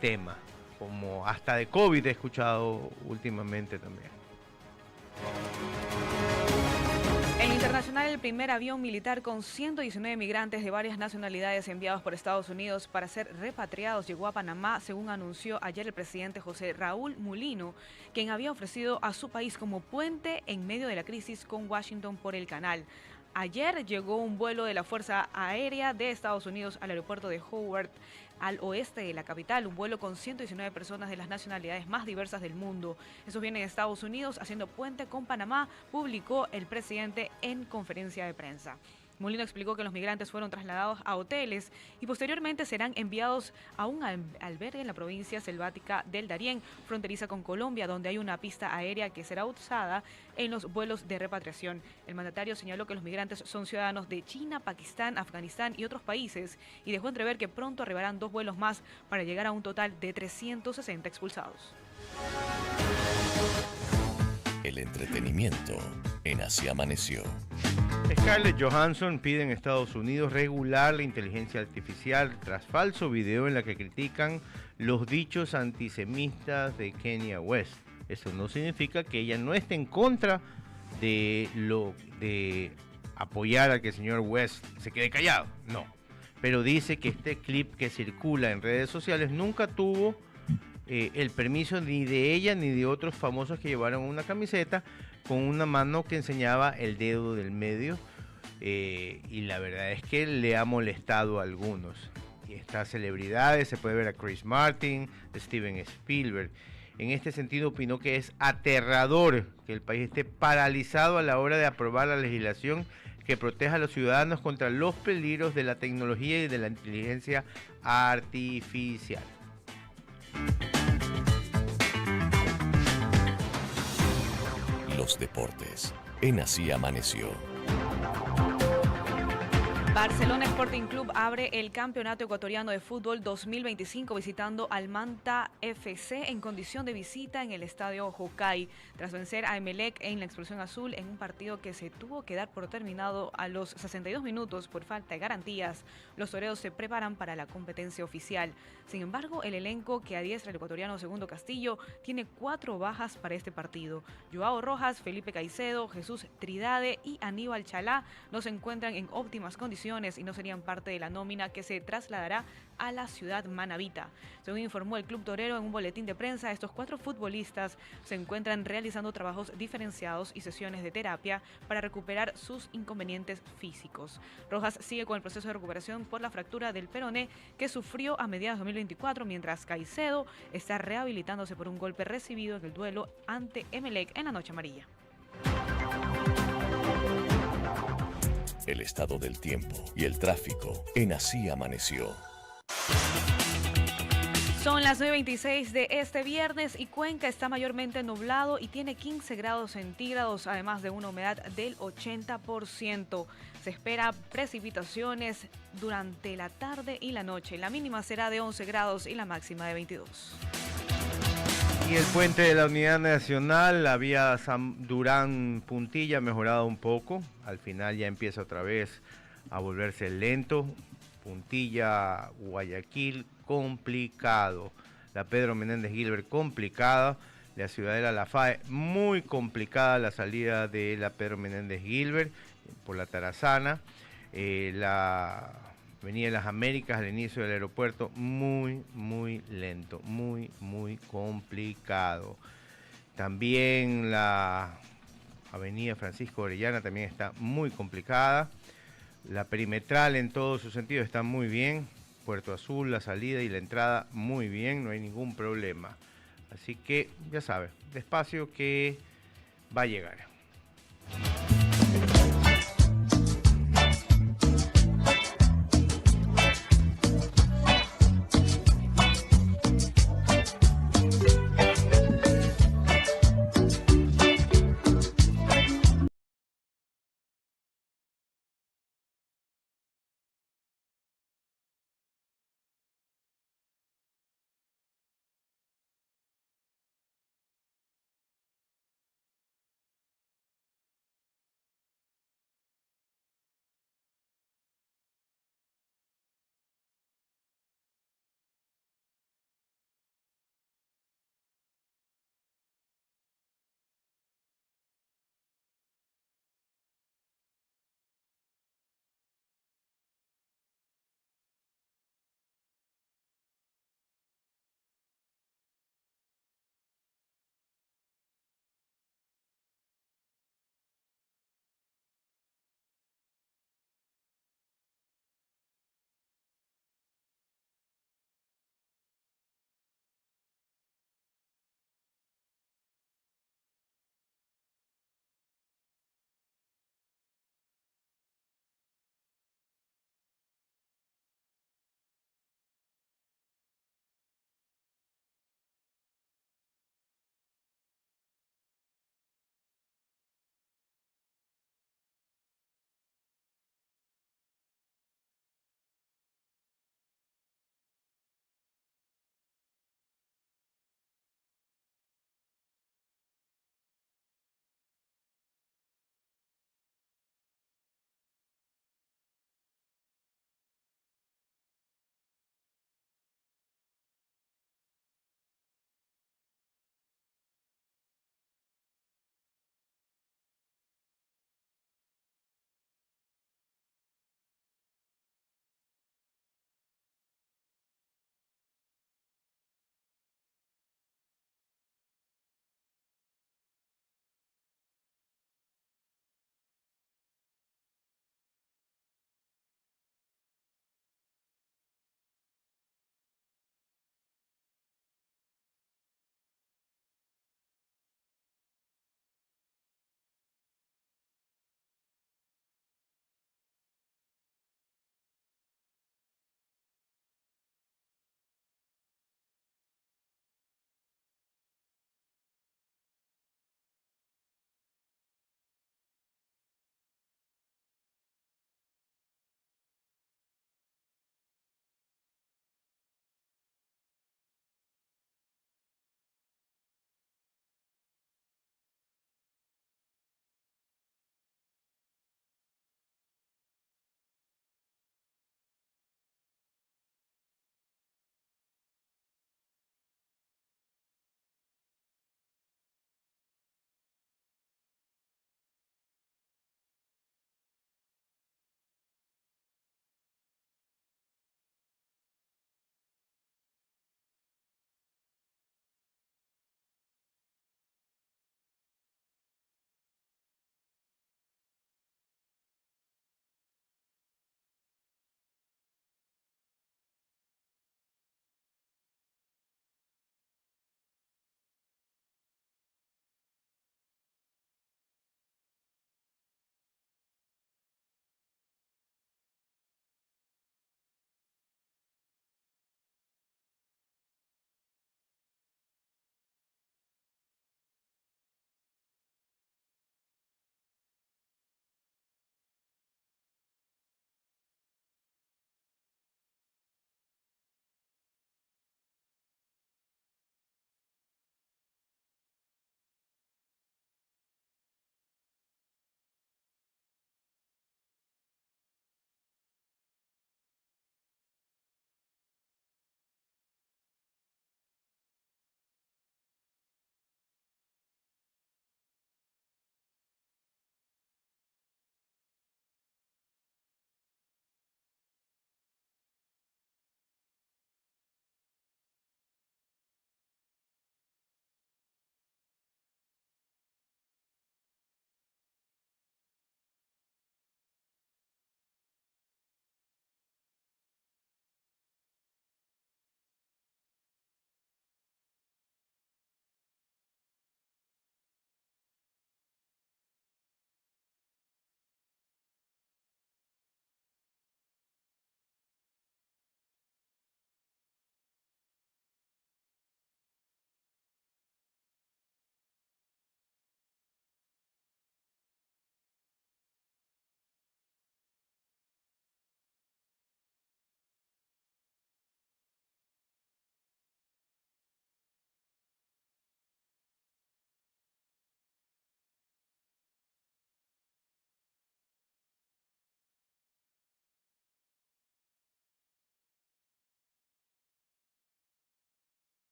Speaker 3: tema, como hasta de COVID he escuchado últimamente también.
Speaker 4: En lo internacional, el primer avión militar con 119 migrantes de varias nacionalidades enviados por Estados Unidos para ser repatriados llegó a Panamá, según anunció ayer el presidente José Raúl Mulino, quien había ofrecido a su país como puente en medio de la crisis con Washington por el canal. Ayer llegó un vuelo de la Fuerza Aérea de Estados Unidos al aeropuerto de Howard, al oeste de la capital, un vuelo con 119 personas de las nacionalidades más diversas del mundo. Esos vienen de Estados Unidos haciendo puente con Panamá, publicó el presidente en conferencia de prensa. Molino explicó que los migrantes fueron trasladados a hoteles y posteriormente serán enviados a un albergue en la provincia selvática del Darién, fronteriza con Colombia, donde hay una pista aérea que será usada en los vuelos de repatriación. El mandatario señaló que los migrantes son ciudadanos de China, Pakistán, Afganistán y otros países y dejó entrever que pronto arribarán 2 vuelos más para llegar a un total de 360 expulsados.
Speaker 1: El entretenimiento en Así Amaneció.
Speaker 3: Scarlett Johansson pide en Estados Unidos regular la inteligencia artificial tras falso video en la que critican los dichos antisemitas de Kanye West. Eso no significa que ella no esté en contra de apoyar a que el señor West se quede callado, no. Pero dice que este clip que circula en redes sociales nunca tuvo el permiso ni de ella ni de otros famosos que llevaron una camiseta con una mano que enseñaba el dedo del medio, y la verdad es que le ha molestado a algunos. Y estas celebridades, se puede ver a Chris Martin, Steven Spielberg. En este sentido opinó que es aterrador que el país esté paralizado a la hora de aprobar la legislación que proteja a los ciudadanos contra los peligros de la tecnología y de la inteligencia artificial.
Speaker 1: Los deportes en Así Amaneció.
Speaker 4: Barcelona Sporting Club abre el Campeonato Ecuatoriano de Fútbol 2025 visitando al Manta FC en condición de visita en el Estadio Jocay, tras vencer a Emelec en la Explosión Azul en un partido que se tuvo que dar por terminado a los 62 minutos por falta de garantías. Los toreros se preparan para la competencia oficial. Sin embargo, el elenco que adiestra el ecuatoriano Segundo Castillo tiene 4 bajas para este partido. Joao Rojas, Felipe Caicedo, Jesús Tridade y Aníbal Chalá no se encuentran en óptimas condiciones y no serían parte de la nómina que se trasladará a la ciudad manabita. Según informó el Club Torero en un boletín de prensa, estos 4 futbolistas se encuentran realizando trabajos diferenciados y sesiones de terapia para recuperar sus inconvenientes físicos. Rojas sigue con el proceso de recuperación por la fractura del peroné que sufrió a mediados de 2024, mientras Caicedo está rehabilitándose por un golpe recibido en el duelo ante Emelec en la Noche Amarilla.
Speaker 1: El estado del tiempo y el tráfico en Así Amaneció.
Speaker 4: Son las 9:26 de este viernes y Cuenca está mayormente nublado y tiene 15 grados centígrados, además de una humedad del 80%. Se espera precipitaciones durante la tarde y la noche. La mínima será de 11 grados y la máxima de 22.
Speaker 3: Y el puente de la Unidad Nacional, la vía San Durán Puntilla, ha mejorado un poco. Al final ya empieza otra vez a volverse lento. Puntilla, Guayaquil, complicado. La Pedro Menéndez Gilbert, complicada. La Ciudadela La Fae, muy complicada la salida de la Pedro Menéndez Gilbert por la Tarazana. La Avenida de las Américas, al inicio del aeropuerto, muy lento, muy complicado. También la Avenida Francisco Orellana también está muy complicada. La perimetral en todo su sentido está muy bien. Puerto Azul, la salida y la entrada muy bien, no hay ningún problema. Así que ya sabe, despacio que va a llegar.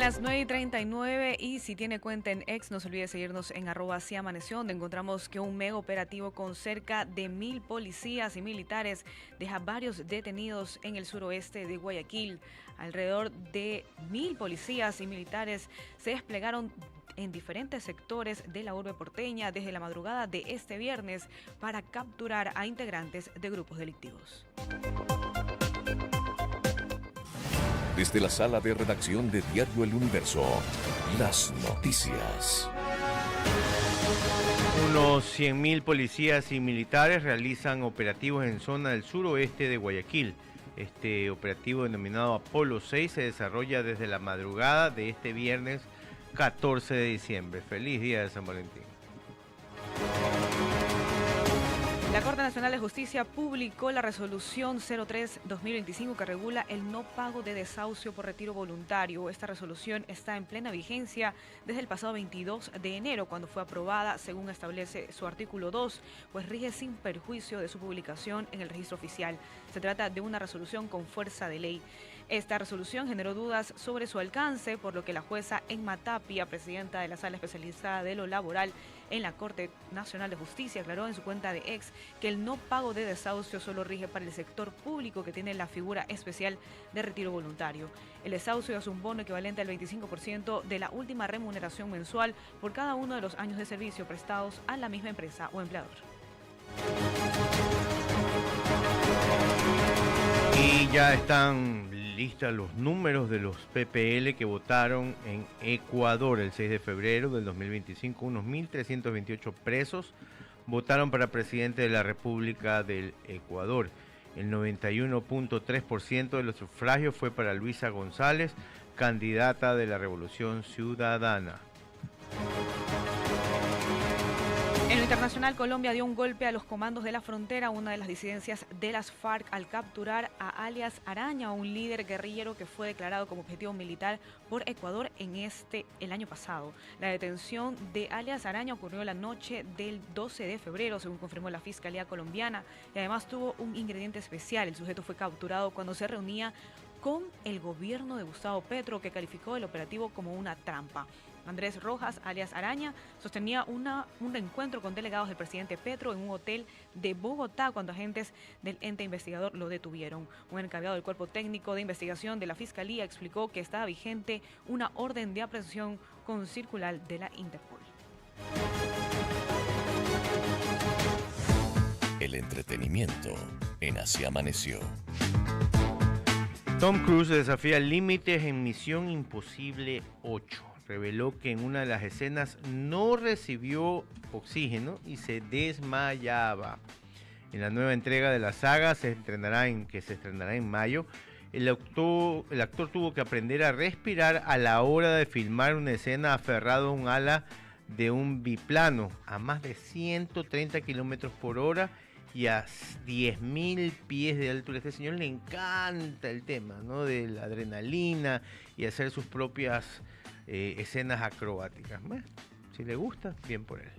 Speaker 4: las 9:39 y si tiene cuenta en X, no se olvide seguirnos en @siamaneció, donde encontramos que un mega operativo con cerca de 1,000 policías y militares deja varios detenidos en el suroeste de Guayaquil. Alrededor de 1,000 policías y militares se desplegaron en diferentes sectores de la urbe porteña desde la madrugada de este viernes para capturar a integrantes de grupos delictivos.
Speaker 1: Desde la sala de redacción de Diario El Universo, las noticias.
Speaker 3: Unos 100.000 policías y militares realizan operativos en zona del suroeste de Guayaquil. Este operativo denominado Apolo 6 se desarrolla desde la madrugada de este viernes 14 de diciembre. Feliz día de San Valentín.
Speaker 4: La Corte Nacional de Justicia publicó la resolución 03-2025 que regula el no pago de desahucio por retiro voluntario. Esta resolución está en plena vigencia desde el pasado 22 de enero, cuando fue aprobada, según establece su artículo 2, pues rige sin perjuicio de su publicación en el registro oficial. Se trata de una resolución con fuerza de ley. Esta resolución generó dudas sobre su alcance, por lo que la jueza Enma Tapia, presidenta de la Sala Especializada de lo Laboral en la Corte Nacional de Justicia, aclaró en su cuenta de X que el no pago de desahucio solo rige para el sector público, que tiene la figura especial de retiro voluntario. El desahucio es un bono equivalente al 25% de la última remuneración mensual por cada uno de los años de servicio prestados a la misma empresa o empleador.
Speaker 3: Y ya están listas los números de los PPL que votaron en Ecuador el 6 de febrero del 2025. Unos 1.328 presos votaron para presidente de la República del Ecuador. El 91.3% de los sufragios fue para Luisa González, candidata de la Revolución Ciudadana.
Speaker 4: En lo internacional, Colombia dio un golpe a los comandos de la frontera, una de las disidencias de las FARC, al capturar a alias Araña, un líder guerrillero que fue declarado como objetivo militar por Ecuador el año pasado. La detención de alias Araña ocurrió la noche del 12 de febrero, según confirmó la Fiscalía colombiana, y además tuvo un ingrediente especial. El sujeto fue capturado cuando se reunía con el gobierno de Gustavo Petro, que calificó el operativo como una trampa. Andrés Rojas, alias Araña, sostenía un reencuentro con delegados del presidente Petro en un hotel de Bogotá cuando agentes del ente investigador lo detuvieron. Un encargado del cuerpo técnico de investigación de la Fiscalía explicó que estaba vigente una orden de aprehensión con circular de la Interpol.
Speaker 1: El entretenimiento en Así Amaneció.
Speaker 3: Tom Cruise desafía límites en Misión Imposible 8. Reveló que en una de las escenas no recibió oxígeno y se desmayaba. En la nueva entrega de la saga, que se estrenará en mayo, el actor tuvo que aprender a respirar a la hora de filmar una escena aferrado a un ala de un biplano a más de 130 kilómetros por hora y a 10.000 pies de altura. A este señor le encanta el tema, ¿no?, de la adrenalina y hacer sus propias escenas acrobáticas. Bueno, si le gusta, bien por él.